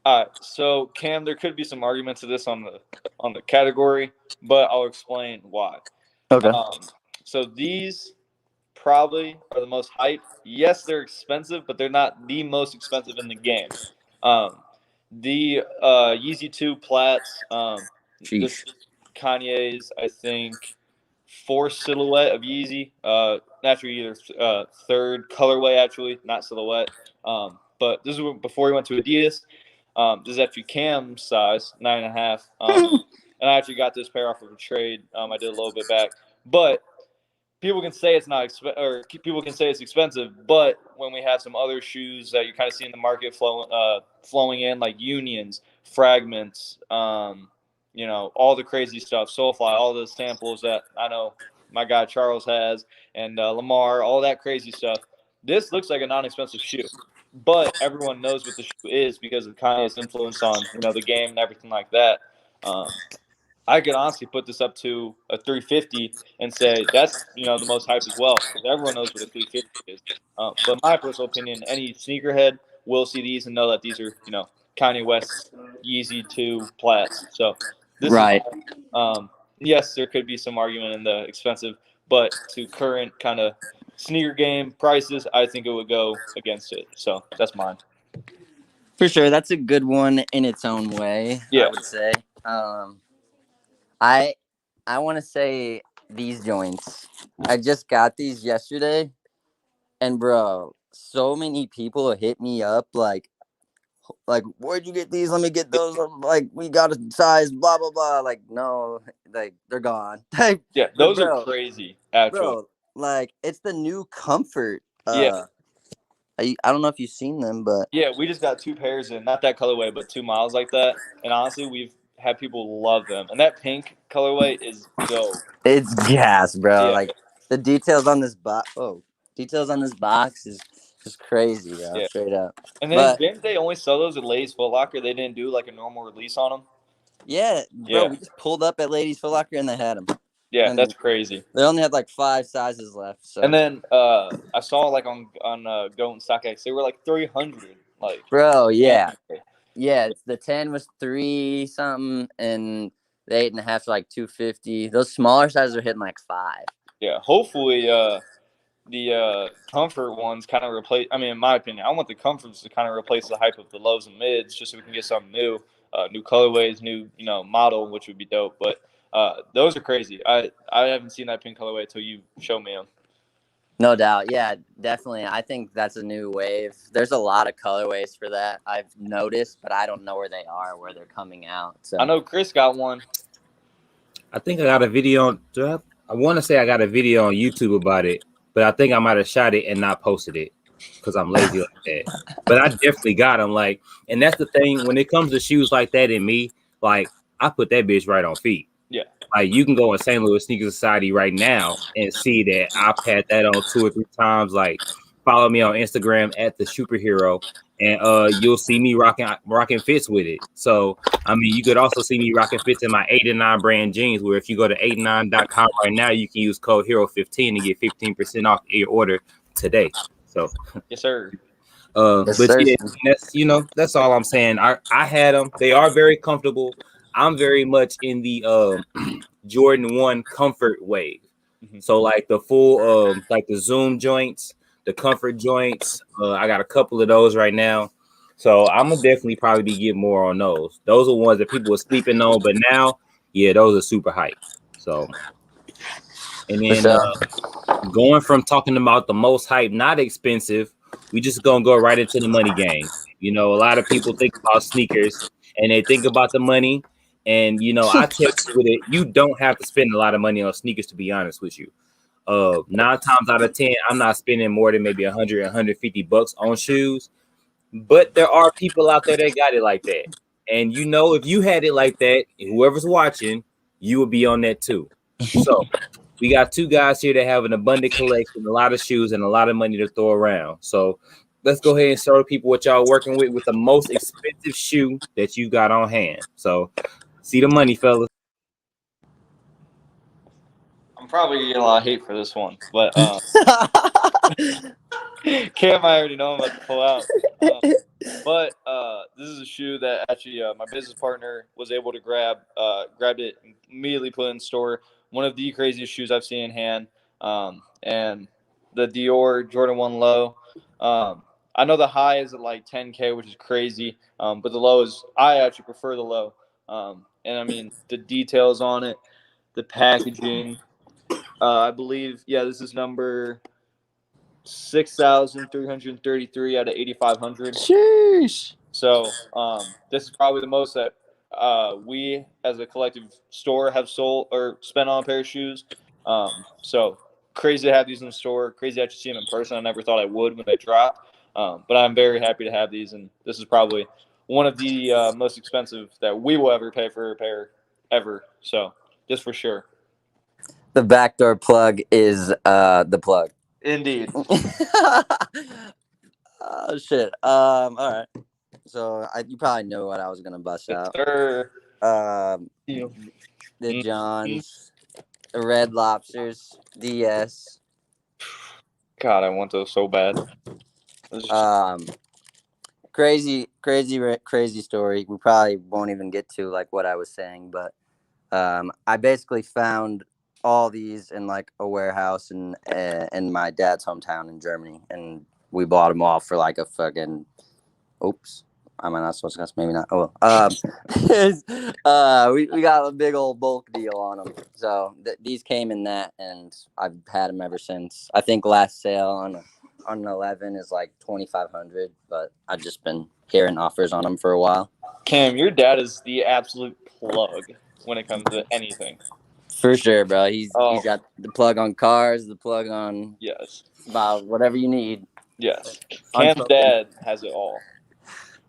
S3: All right, so Cam, there could be some arguments to this on the category, but I'll explain why.
S1: Okay.
S3: So these probably are the most hype. Yes, they're expensive, but they're not the most expensive in the game. The Yeezy 2 Plats, this Kanye's, I think, 4th silhouette of Yeezy. Naturally, either third colorway, actually, not silhouette. But this is before he went to Adidas. This is actually Cam's size, 9.5. And I actually got this pair off of a trade. I did a little bit back, but people can say it's not or people can say it's expensive, but when we have some other shoes that you kind of see in the market flowing in, like Unions, Fragments, all the crazy stuff, Soulfly, all the samples that I know my guy Charles has, and Lamar, all that crazy stuff. This looks like a non-expensive shoe, but everyone knows what the shoe is because of Kanye's influence on the game and everything like that. I could honestly put this up to a 350 and say that's the most hype as well because everyone knows what a 350 is. But my personal opinion, any sneakerhead will see these and know that these are Kanye West's Yeezy 2 Plats. So this
S1: Right.
S3: is yes, there could be some argument in the expensive, but to current kind of sneaker game prices, I think it would go against it. So that's mine.
S1: For sure, that's a good one in its own way.
S3: Yeah.
S1: I would say. I want to say these joints. I just got these yesterday, and bro, so many people hit me up like, where'd you get these? Let me get those. Like, we got a size, blah blah blah. Like, no, like they're gone.
S3: Yeah, those are crazy. Actually,
S1: bro, like it's the new Comfort.
S3: Yeah.
S1: I don't know if you've seen them, but
S3: Yeah, we just got 2 pairs in, not that colorway, but 2 miles like that. And honestly, we've had people love them. And that pink colorway is dope.
S1: it's gas, bro.
S3: Yeah.
S1: Like the details on this box. Oh, details on this box is just crazy, bro.
S3: Yeah.
S1: Straight up.
S3: And then
S1: But
S3: didn't they only sell those at Lay's Foot Locker? They didn't do like a normal release on them?
S1: yeah, bro, we just pulled up at Ladies Foot Locker and they had them.
S3: Yeah,
S1: And
S3: that's crazy.
S1: they only had like 5 sizes left. So.
S3: And then I saw like on Go and StockX, they were like 300. Like,
S1: bro, yeah. Yeah, the 10 was 3 something, and the 8.5 is like 250. Those smaller sizes are hitting like 5.
S3: Yeah, hopefully the comfort ones kind of replace. I mean, in my opinion, I want the comforts to kind of replace the hype of the lows and mids, just so we can get something new, new colorways, new model, which would be dope. But Those are crazy. I haven't seen that pink colorway until you showed me them.
S1: No doubt. Yeah, definitely. I think that's a new wave. There's a lot of colorways for that I've noticed, but I don't know where they are, where they're coming out. So
S3: I know Chris got one.
S2: I think I got a video. I want to say I got a video on YouTube about it, but I think I might have shot it and not posted it because I'm lazy like that. But I definitely got them. Like, and that's the thing when it comes to shoes like that in me, like I put that bitch right on feet.
S3: Yeah.
S2: Like you can go in St. Louis Sneaker Society right now and see that I've had that on 2 or 3 times. Like follow me on Instagram at the superhero, and you'll see me rocking fits with it. So I mean, you could also see me rocking fits in my 8 and 9 brand jeans. Where if you go to 89.com right now, you can use code Hero15 to get 15% off your order today. So
S3: yes, sir.
S1: Yes,
S2: but
S1: sir.
S2: yeah, that's all I'm saying. I had them. They are very comfortable. I'm very much in the Jordan 1 comfort wave.
S3: Mhm.
S2: So like the full like the zoom joints, the comfort joints. I got a couple of those right now. So I'm gonna definitely probably be getting more on those. Those are ones that people were sleeping on, but now, yeah, those are super hype. So and
S1: For
S2: then
S1: sure.
S2: going from talking about the most hype, not expensive, we just gonna go right into the money game. You know, a lot of people think about sneakers and they think about the money. And you know, I tell you with it, you don't have to spend a lot of money on sneakers, to be honest with you. 9 times out of 10, I'm not spending more than maybe 100, 150 bucks on shoes. But there are people out there that got it like that. And you know, if you had it like that, whoever's watching, you would be on that too. So we got 2 guys here that have an abundant collection, a lot of shoes, and a lot of money to throw around. So let's go ahead and show people what y'all working with the most expensive shoe that you got on hand. So see the money, fellas.
S3: I'm probably getting a lot of hate for this one, but Cam, I already know I'm about to pull out. But this is a shoe that actually my business partner was able to grabbed it, immediately put it in store. One of the craziest shoes I've seen in hand. And the Dior Jordan 1 low. I know the high is at like 10K, which is crazy. But the low is, I actually prefer the low. And I mean, the details on it, the packaging. I believe, yeah, this is number 6,333 out of 8,500.
S1: Sheesh.
S3: So this is probably the most that we as a collective store have sold or spent on a pair of shoes. So crazy to have these in the store. Crazy to actually see them in person. I never thought I would when they drop. But I'm very happy to have these, and this is probably one of the most expensive that we will ever pay for a pair ever. So just for sure.
S1: The backdoor plug is the plug.
S3: Indeed.
S1: Oh shit. All right. So you probably know what I was gonna bust out.
S3: Sir.
S1: The Johns, the Red Lobsters, DS.
S3: God, I want those so bad.
S1: Crazy story. We probably won't even get to like what I was saying, but I basically found all these in like a warehouse in my dad's hometown in Germany, and we bought them all for like a fucking. Oops. Am I not supposed to? Maybe not. Oh, we got a big old bulk deal on them. So these came in that, and I've had them ever since. I think last sale on an 11 is like 2,500, but I've just been hearing offers on them for a while.
S3: Cam, your dad is the absolute plug when it comes to anything.
S1: For sure, bro. He's got the plug on cars, the plug on about whatever you need.
S3: Yes, Cam's dad has it all.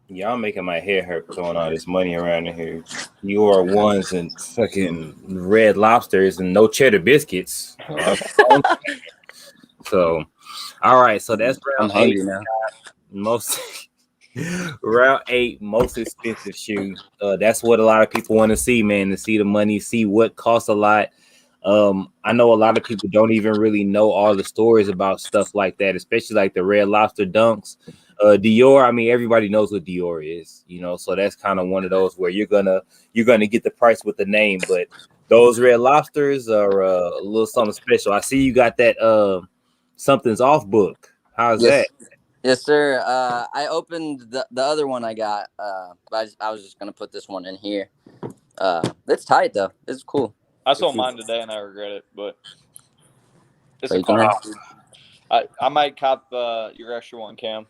S2: Y'all making my hair hurt throwing all this money around in here. You are ones and fucking Red Lobsters and no cheddar biscuits. So, all right. So that's round 8.
S1: Now.
S2: Round 8, most expensive shoe. That's what a lot of people want to see, man. To see the money, see what costs a lot. I know a lot of people don't even really know all the stories about stuff like that, especially like the Red Lobster dunks. Dior, I mean, everybody knows what Dior is, you know, so that's kind of one of those where you're gonna get the price with the name, but those Red Lobsters are a little something special. I see you got that something's off book. How's that?
S1: Yes, sir. I opened the other one I got, but I was just gonna put this one in here. It's tight though. It's cool.
S3: I sold mine today and I regret it, but it's a
S1: Bacon.
S3: cost. I might cop your extra one, Cam.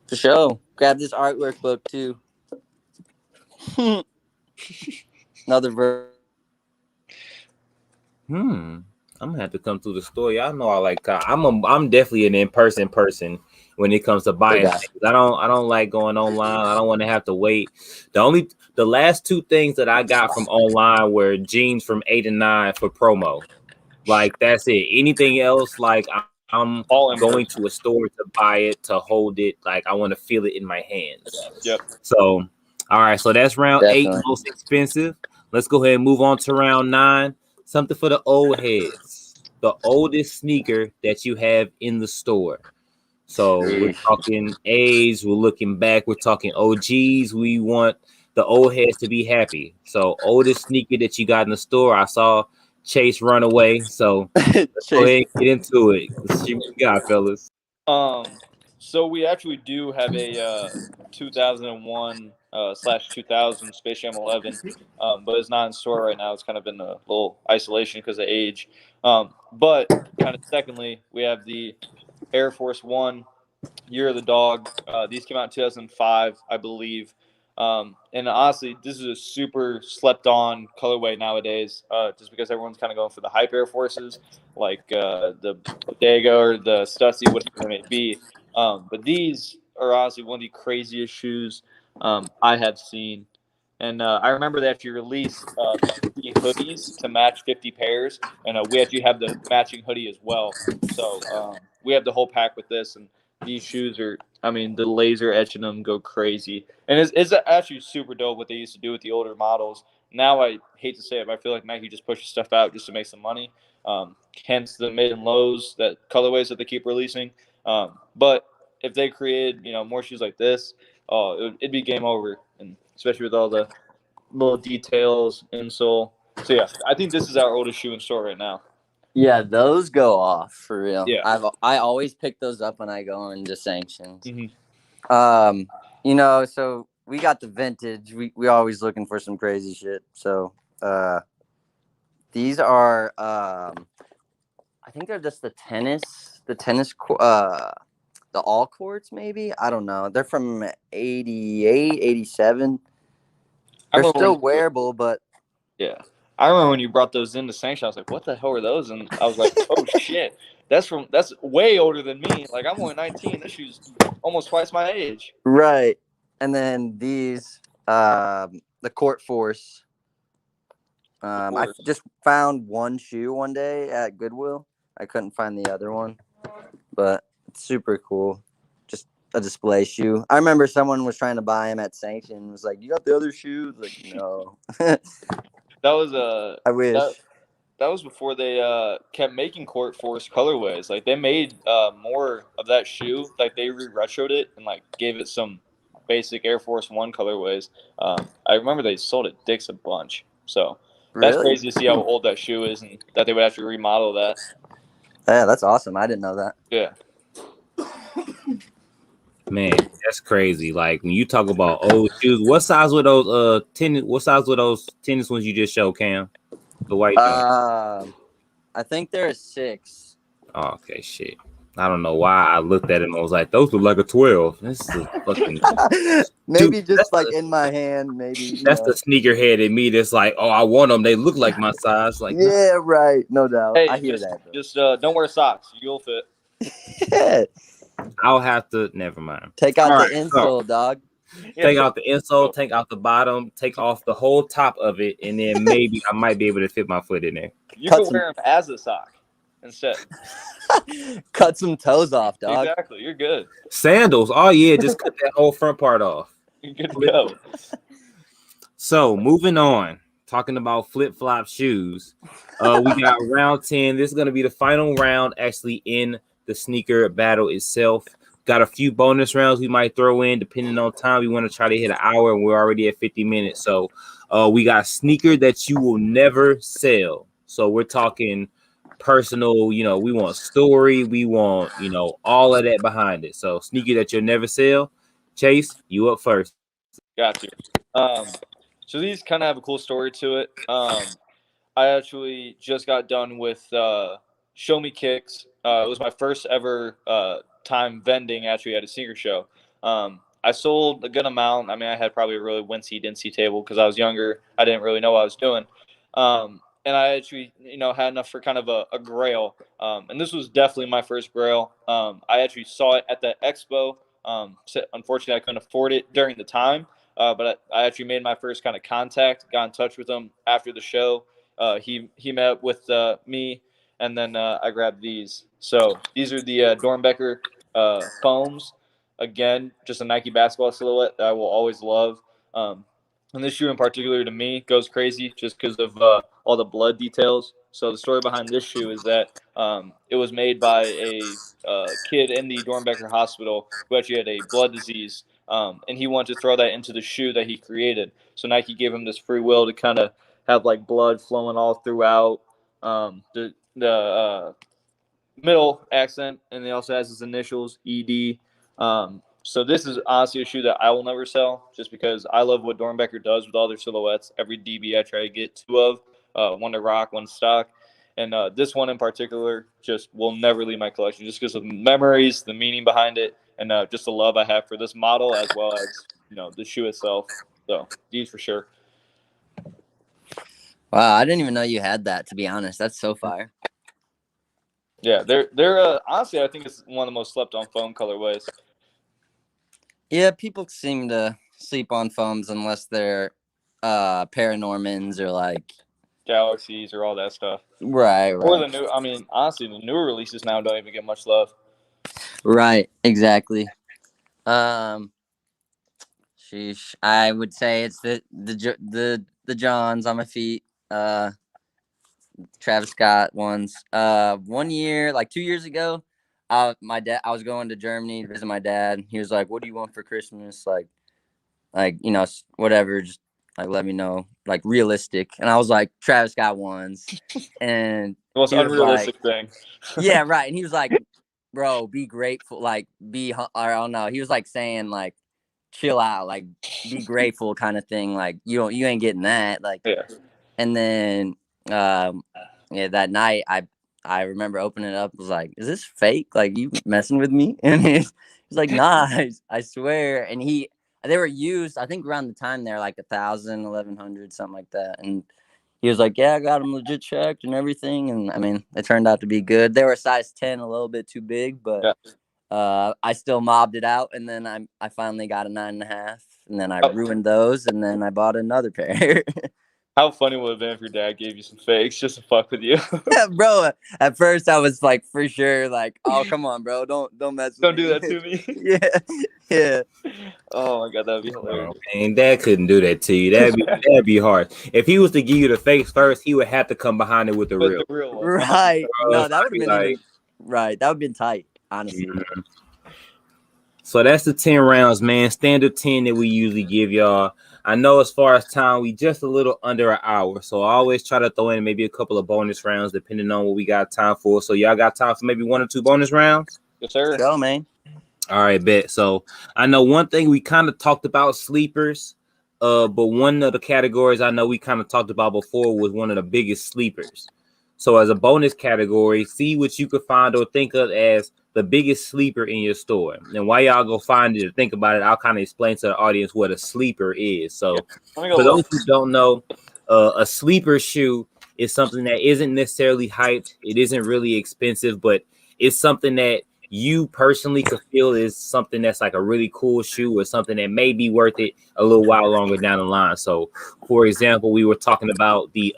S1: For sure. Grab this artwork book too. Another
S2: I'm gonna have to come through the store. Y'all know I like. I'm definitely an in-person person when it comes to buying things. I don't like going online. I don't want to have to wait. The last two things that I got from online were jeans from 8 and 9 for promo. Like that's it. Anything else, like I'm going to a store to buy it, to hold it. Like I want to feel it in my hands.
S3: Yep.
S2: So, all right. So that's round 8, most expensive. Let's go ahead and move on to round 9. Something for the old heads. The oldest sneaker that you have in the store. So we're talking A's. We're looking back. We're talking OGs. We want the old heads to be happy. So oldest sneaker that you got in the store. I saw Chase run away. So let's go ahead and get into it. Let's see what we got, fellas.
S3: So we actually do have a 2001 /2000 Space Jam 11, but it's not in store right now. It's kind of in a little isolation because of age. But kind of secondly, we have the Air Force One Year of the Dog. These came out in 2005, I believe. And honestly, this is a super slept on colorway nowadays, just because everyone's kind of going for the hype Air Forces, like the Bodega or the Stussy, whatever it may be. But these are honestly one of the craziest shoes I have seen. And I remember they actually released 50 hoodies to match 50 pairs. And we actually have the matching hoodie as well. So we have the whole pack with this. And these shoes are, I mean, the laser etching them go crazy. And it's actually super dope what they used to do with the older models. Now, I hate to say it, but I feel like Nike just pushes stuff out just to make some money. Hence the mid and lows, that colorways that they keep releasing. But if they created, more shoes like this, it'd be game over. And especially with all the little details, insole. So yeah, I think this is our oldest shoe in store right now.
S1: Yeah, those go off for real.
S3: Yeah.
S1: I always pick those up when I go into Sanctions.
S3: Mm-hmm.
S1: So we got the vintage. We always looking for some crazy shit. So these are I think they're just the tennis the all courts maybe. I don't know. They're from 88, 87. They're still wearable, but
S3: yeah. I remember when you brought those into Sanction, I was like, what the hell are those? And I was like, oh shit. That's way older than me. Like, I'm only 19. This shoe's almost twice my age.
S1: Right. And then these, the Court Force. I just found one shoe one day at Goodwill. I couldn't find the other one, but it's super cool. Just a display shoe. I remember someone was trying to buy him at Sanction. Was like, "You got the other shoes?" Like, no.
S3: That was
S1: I wish.
S3: That was before they kept making Court Force colorways. Like, they made more of that shoe. Like, they re-retroed it and like gave it some basic Air Force One colorways. I remember they sold it dicks a bunch. So that's crazy to see how old that shoe is and that they would actually remodel that.
S1: Yeah, that's awesome. I didn't know that.
S3: Yeah.
S2: Man, that's crazy. Like when you talk about old shoes, what size were those tennis? What size were those tennis ones you just showed, Cam? The white joint.
S1: I think they're a 6.
S2: Oh, okay, shit. I don't know why I looked at him. I was like, those look like a 12. This is a fucking
S1: maybe dude, just like in my hand. Maybe
S2: that's the sneakerhead in me. That's like, oh, I want them. They look like my size. Like,
S1: yeah, right. No doubt.
S3: Hey,
S1: I hear that.
S3: Just don't wear socks. You'll fit.
S2: I'll have to. Never mind.
S1: Take out the insole, dog.
S2: Take out the insole. Take out the bottom. Take off the whole top of it, and then maybe I might be able to fit my foot in there.
S3: You can wear them as a sock instead.
S1: Cut some toes off, dog.
S3: Exactly. You're good.
S2: Sandals. Oh yeah, just cut that whole front part off.
S3: You're good to go.
S2: So moving on, talking about flip-flop shoes. We got round 10. This is going to be the final round actually in the sneaker battle itself. Got a few bonus rounds we might throw in depending on time. We want to try to hit an hour, and we're already at 50 minutes. So we got sneaker that you will never sell. So we're talking personal, we want story. We want, all of that behind it. So sneaker that you'll never sell. Chase, you up first.
S3: Got you. So these kind of have a cool story to it. I actually just got done with Show Me Kicks. It was my first ever time vending actually at a sneaker show. I sold a good amount. I mean, I had probably a really wincy-dincy table because I was younger. I didn't really know what I was doing. And I actually, had enough for kind of a grail. And this was definitely my first grail. I actually saw it at the expo. Unfortunately, I couldn't afford it during the time. But I actually made my first kind of contact, got in touch with him after the show. He met with me, and then I grabbed these. So these are the Dornbecker foams. Again, just a Nike basketball silhouette that I will always love. And this shoe in particular to me goes crazy just because of all the blood details. So the story behind this shoe is that it was made by a kid in the Dornbecker Hospital who actually had a blood disease, and he wanted to throw that into the shoe that he created. So Nike gave him this free will to kind of have like blood flowing all throughout the middle accent, and he also has his initials ED. So this is honestly a shoe that I will never sell, just because I love what Dornbecker does with all their silhouettes. Every DB I try to get two of, one to rock, one stock, and this one in particular just will never leave my collection, just because of the memories, the meaning behind it, and just the love I have for this model as well as the shoe itself. So these for sure.
S1: Wow, I didn't even know you had that, to be honest. That's so fire.
S3: Yeah, they're honestly, I think it's one of the most slept on foam colorways.
S1: Yeah, people seem to sleep on foams unless they're Paranormans or like
S3: Galaxies or all that stuff.
S1: Right.
S3: Or the new, I mean, honestly, the newer releases now don't even get much love.
S1: Right, exactly. Sheesh. I would say it's the Johns on my feet. Travis Scott ones. 1 year, like 2 years ago, I was going to Germany to visit my dad. He was like, "What do you want for Christmas?" Like whatever, just like let me know, like realistic. And I was like, Travis Scott ones. And
S3: the most unrealistic thing.
S1: Yeah, right. And he was like, bro, be grateful, like I don't know. He was like saying like chill out, like be grateful kind of thing. Like you ain't getting that. Like
S3: Yeah.
S1: And then that night I remember opening it up, was like, is this fake? Like you messing with me? And he's like, nah, I swear. And they were used, I think around the time they're like 1,000, 1,100, something like that. And he was like, yeah, I got them legit checked and everything. And I mean, they turned out to be good. They were size 10, a little bit too big, but I still mobbed it out. And then I finally got a 9.5. And then I ruined those. And then I bought another pair.
S3: How funny would it have been if your dad gave you some fakes just to fuck with you?
S1: Yeah, bro. At first, I was like, for sure, like, oh, come on, bro, don't mess with
S3: Don't
S1: me.
S3: do that to me.
S1: Yeah.
S3: Oh my god, that'd be hilarious.
S2: And Dad couldn't do that to you. That'd be hard. If he was to give you the fakes first, he would have to come behind it with the real.
S3: The real one.
S1: Right. No, that would have been
S2: like,
S1: right. That would have been tight, honestly.
S2: Mm-hmm. So that's the 10 rounds, man. Standard 10 that we usually give y'all. I know as far as time, we just a little under an hour. So I always try to throw in maybe a couple of bonus rounds depending on what we got time for. So y'all got time for maybe 1 or 2 bonus rounds?
S3: Yes, sir.
S1: Let's go, man.
S2: All right, bet. So I know one thing we kind of talked about sleepers, but one of the categories I know we kind of talked about before was one of the biggest sleepers. So as a bonus category, see what you could find or think of as the biggest sleeper in your store. And while y'all go find it or think about it, I'll kind of explain to the audience what a sleeper is. So for those who don't know, a sleeper shoe is something that isn't necessarily hyped. It isn't really expensive, but it's something that you personally could feel is something that's like a really cool shoe or something that may be worth it a little while longer down the line. So for example, we were talking about the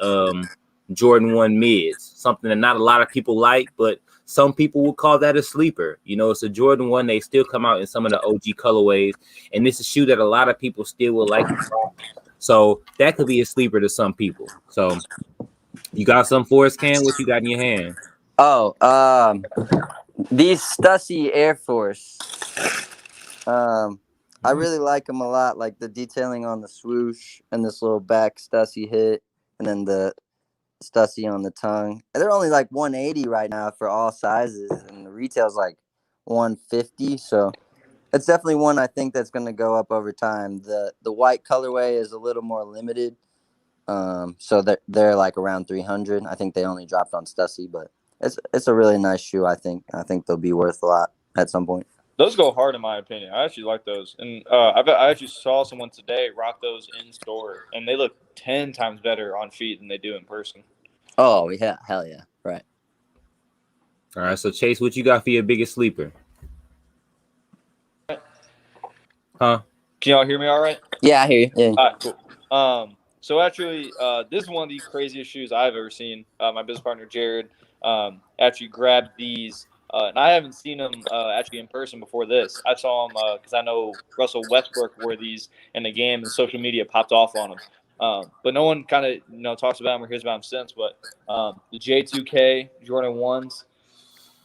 S2: Jordan 1 mids, something that not a lot of people like, but some people will call that a sleeper. It's a Jordan 1. They still come out in some of the OG colorways, and it's a shoe that a lot of people still will like. So that could be a sleeper to some people. So you got some for us, Cam? What you got in your hand?
S1: Oh, these Stussy Air Force. I really like them a lot. Like the detailing on the swoosh and this little back Stussy hit, and then the Stussy on the tongue. They're only like 180 right now for all sizes, and the retail's like 150. So it's definitely one I think that's going to go up over time. The white colorway is a little more limited, So they're like around 300. I think they only dropped on Stussy, but it's a really nice shoe. I think they'll be worth a lot at some point.
S3: Those go hard in my opinion. I actually like those, and I actually saw someone today rock those in store, and they look 10 times better on feet than they do in person.
S1: Oh yeah, hell yeah, right.
S2: All right, so Chase, what you got for your biggest sleeper? Huh?
S3: Can y'all hear me all right?
S1: Yeah, I hear you. Yeah.
S3: All right, cool. So actually, this is one of the craziest shoes I've ever seen. My business partner Jared actually grabbed these, and I haven't seen them actually in person before this. I saw them because I know Russell Westbrook wore these in the game, and social media popped off on them. But no one kind of talks about them or hears about them since. But the J2K Jordan 1s.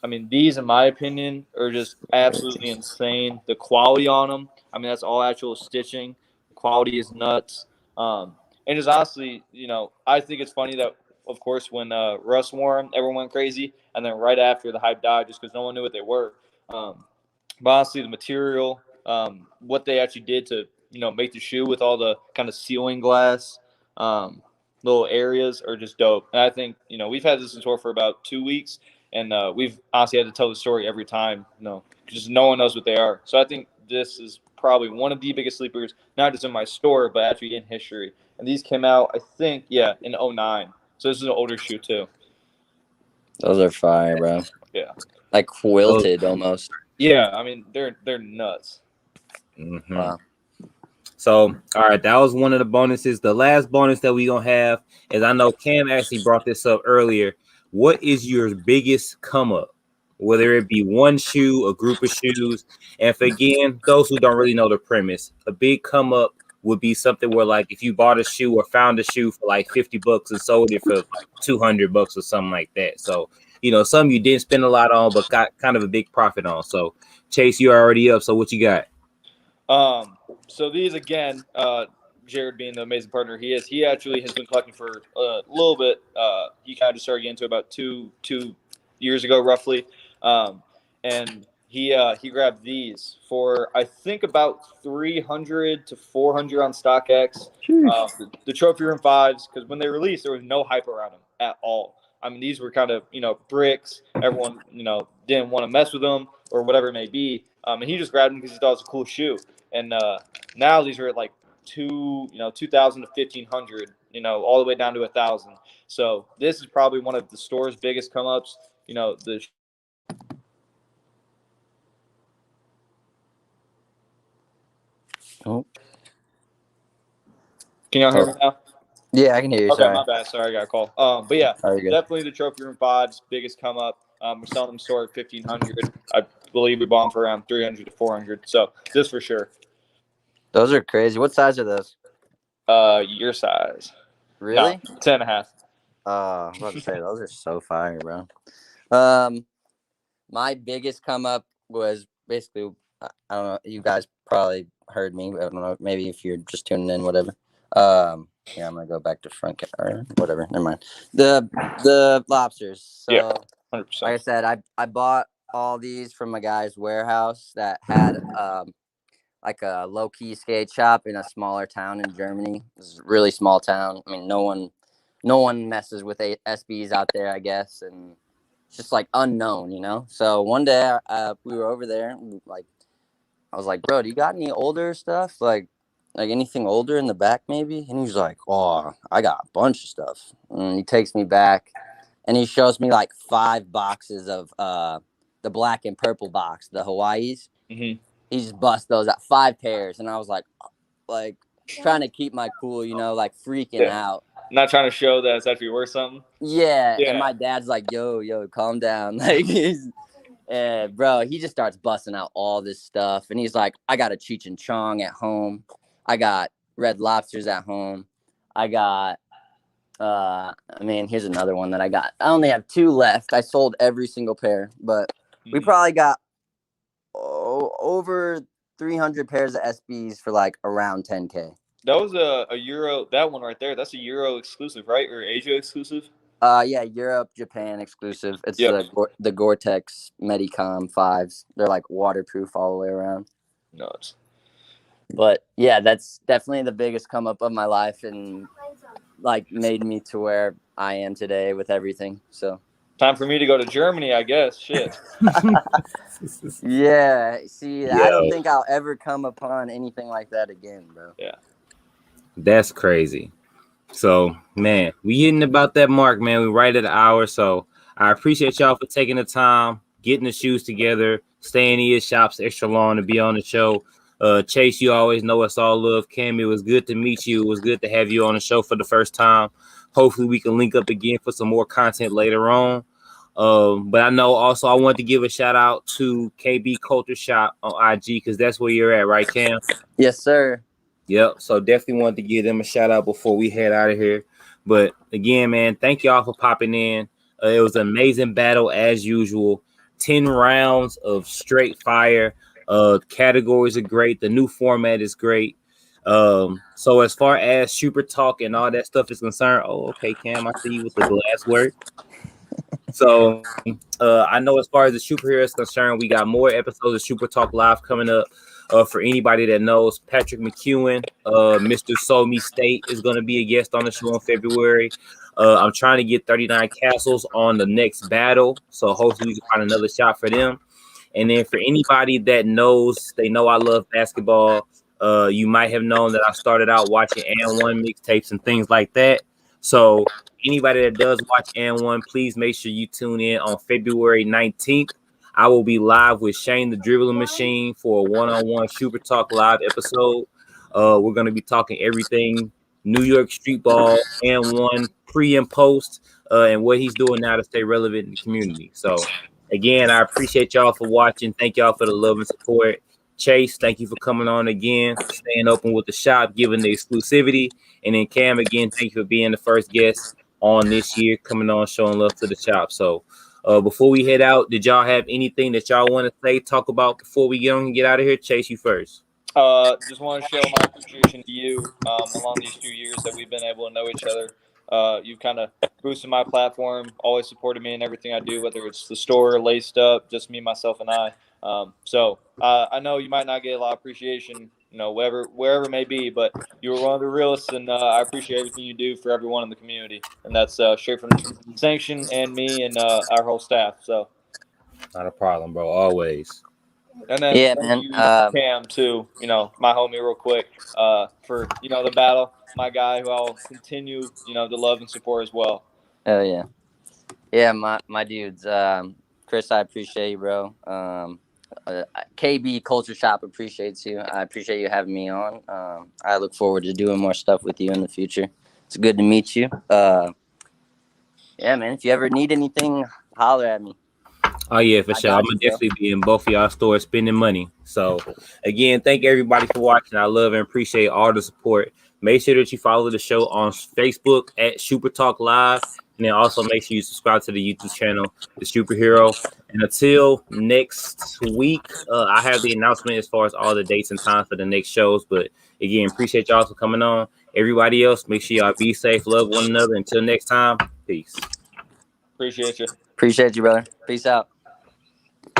S3: I mean, these, in my opinion, are just absolutely insane. The quality on them, I mean, that's all actual stitching. The quality is nuts. And just honestly, I think it's funny that, of course, when Russ wore them, everyone went crazy. And then right after, the hype died just because no one knew what they were. But honestly, the material, what they actually did to, make the shoe with all the kind of sealing glass little areas are just dope. And I think, we've had this in store for about 2 weeks. And we've honestly had to tell the story every time, because no one knows what they are. So I think this is probably one of the biggest sleepers, not just in my store, but actually in history. And these came out, I think, in 09. So this is an older shoe, too.
S1: Those are fire, bro.
S3: Yeah.
S1: Like quilted almost.
S3: Yeah, I mean, they're nuts.
S2: Mm-hmm.
S1: Wow.
S2: So, all right, that was one of the bonuses. The last bonus that we gonna have is, I know Cam actually brought this up earlier. What is your biggest come up? Whether it be one shoe, a group of shoes, and for again, those who don't really know the premise, a big come up would be something where, like, if you bought a shoe or found a shoe for like $50 and sold it for like $200 or something like that. So, some you didn't spend a lot on, but got kind of a big profit on. So, Chase, you're already up. So, what you got?
S3: So these again, Jared being the amazing partner he actually has been collecting for a little bit. He kind of just started getting into about two years ago, roughly, and he grabbed these for I think about 300 to 400 on StockX. The Trophy Room 5s, because when they released, there was no hype around them at all. I mean, these were kind of bricks. Everyone didn't want to mess with them or whatever it may be. And he just grabbed them because he thought it was a cool shoe. And now these are at like 2,000 to 1,500, all the way down to 1,000. So this is probably one of the store's biggest come ups. The
S1: Oh.
S3: Can y'all hear me now?
S1: Yeah, I can hear you.
S3: Okay,
S1: Sorry.
S3: my bad. Sorry, I got a call. But yeah, definitely the Trophy Room 5's biggest come up. We're selling them store at 1,500. I believe we bought them for around 300 to 400. So this for sure.
S1: Those are crazy. What size are those?
S3: Your size.
S1: Really?
S3: No, 10 and a half.
S1: I was about to say those are so fire, bro. My biggest come up was basically, I don't know, you guys probably heard me. I don't know, maybe if you're just tuning in, whatever. Yeah, I'm gonna go back to front or whatever. Never mind. The lobsters. So,
S3: Yeah, 100%.
S1: like I said, I bought all these from a guy's warehouse that had like a low key skate shop in a smaller town in Germany. It's a really small town. I mean, no one messes with SBs out there, I guess, and it's just like unknown. So one day we were over there, and I was like, bro, do you got any older stuff? Like anything older in the back maybe? And he was like, oh, I got a bunch of stuff. And he takes me back and he shows me like 5 boxes of the black and purple box, the Hawaiis.
S3: Mm-hmm.
S1: He just bust those out, 5 pairs. And I was like trying to keep my cool, like freaking out.
S3: Not trying to show that it's actually worth something.
S1: Yeah. And my dad's like, yo, calm down. Like bro, he just starts busting out all this stuff. And he's like, I got a Cheech and Chong at home. I got Red Lobsters at home. I got, here's another one that I got. I only have 2 left. I sold every single pair, but we probably got over 300 pairs of SBs for like around 10K.
S3: That was a Euro, that one right there. That's a Euro exclusive, right? Or Asia exclusive?
S1: Yeah, Europe, Japan exclusive. It's the Gore-Tex Medicom 5s. They're like waterproof all the way around.
S3: Nuts.
S1: But yeah, that's definitely the biggest come up of my life, and like made me to where I am today with everything. So
S3: Time for me to go to Germany, I guess. Shit.
S1: yeah, see, I don't
S2: Yo,
S1: think I'll ever come upon anything like that again, bro.
S3: Yeah.
S2: that's crazy. So, man, we hitting about that mark, man. We right at an hour. So I appreciate y'all for taking the time, getting the shoes together, staying in your shops extra long to be on the show. Chase, you always know us all love. Cam, it was good to meet you. It was good to have you on the show for the first time. Hopefully we can link up again for some more content later on. But I know also I want to give a shout out to KB Culture Shop on IG because that's where you're at, right, Cam?
S1: Yes, sir.
S2: Yep. So definitely wanted to give them a shout out before we head out of here. But again, man, thank y'all for popping in. It was an amazing battle as usual. 10 rounds of straight fire. Categories are great. The new format is great. So as far as super talk and all that stuff is concerned, oh, okay, Cam, I see you with the glass work. So I know as far as the superhero is concerned, we got more episodes of Super Talk Live coming up. For anybody that knows, Patrick McEwen, Mr. Soul Me State, is going to be a guest on the show in February. I'm trying to get 39 Castles on the next battle, so hopefully we can find another shot for them. And then for anybody that knows, they know I love basketball. You might have known that I started out watching And1 mixtapes and things like that. So anybody that does watch And1, please make sure you tune in on February 19th. I will be live with Shane the Dribbling Machine for a one-on-one Super Talk Live episode. We're going to be talking everything New York street ball, And1 pre and post, and what he's doing now to stay relevant in the community. So again, I appreciate y'all for watching. Thank y'all for the love and support. Chase, thank you for coming on again, staying open with the shop, giving the exclusivity. And then Cam, again, thank you for being the first guest on this year, coming on, showing love to the shop. So before we head out, did y'all have anything that y'all want to say, talk about before we get out of here? Chase, you first.
S3: Just want to show my appreciation to you along these few years that we've been able to know each other. You've kind of boosted my platform, always supported me in everything I do, whether it's the store, laced up, just me, myself, and I. So I know you might not get a lot of appreciation, wherever it may be, but you were one of the realest, and I appreciate everything you do for everyone in the community, and that's straight from Sanction and me and our whole staff. So.
S2: Not a problem, bro. Always.
S3: And then
S1: Yeah,
S3: thank
S1: man.
S3: you, Cam, too, my homie real quick, for, the battle, my guy who I'll continue, to love and support as well.
S1: Oh yeah. Yeah, my dudes. Chris, I appreciate you, bro. KB Culture Shop appreciates you. I appreciate you having me on. I look forward to doing more stuff with you in the future. It's good to meet you. Yeah, man. If you ever need anything, holler at me.
S2: Oh yeah, for sure. I'm
S1: got
S2: gonna
S1: you, bro.
S2: definitely be in both of y'all stores spending money. So again, thank everybody for watching. I love and appreciate all the support. Make sure that you follow the show on Facebook at Super Talk Live, and then also make sure you subscribe to the YouTube channel, The Superhero. And until next week, I have the announcement as far as all the dates and times for the next shows. But again, appreciate y'all for coming on. Everybody else, make sure y'all be safe, love one another. Until next time, peace.
S3: Appreciate you.
S1: Appreciate you, brother. Peace out.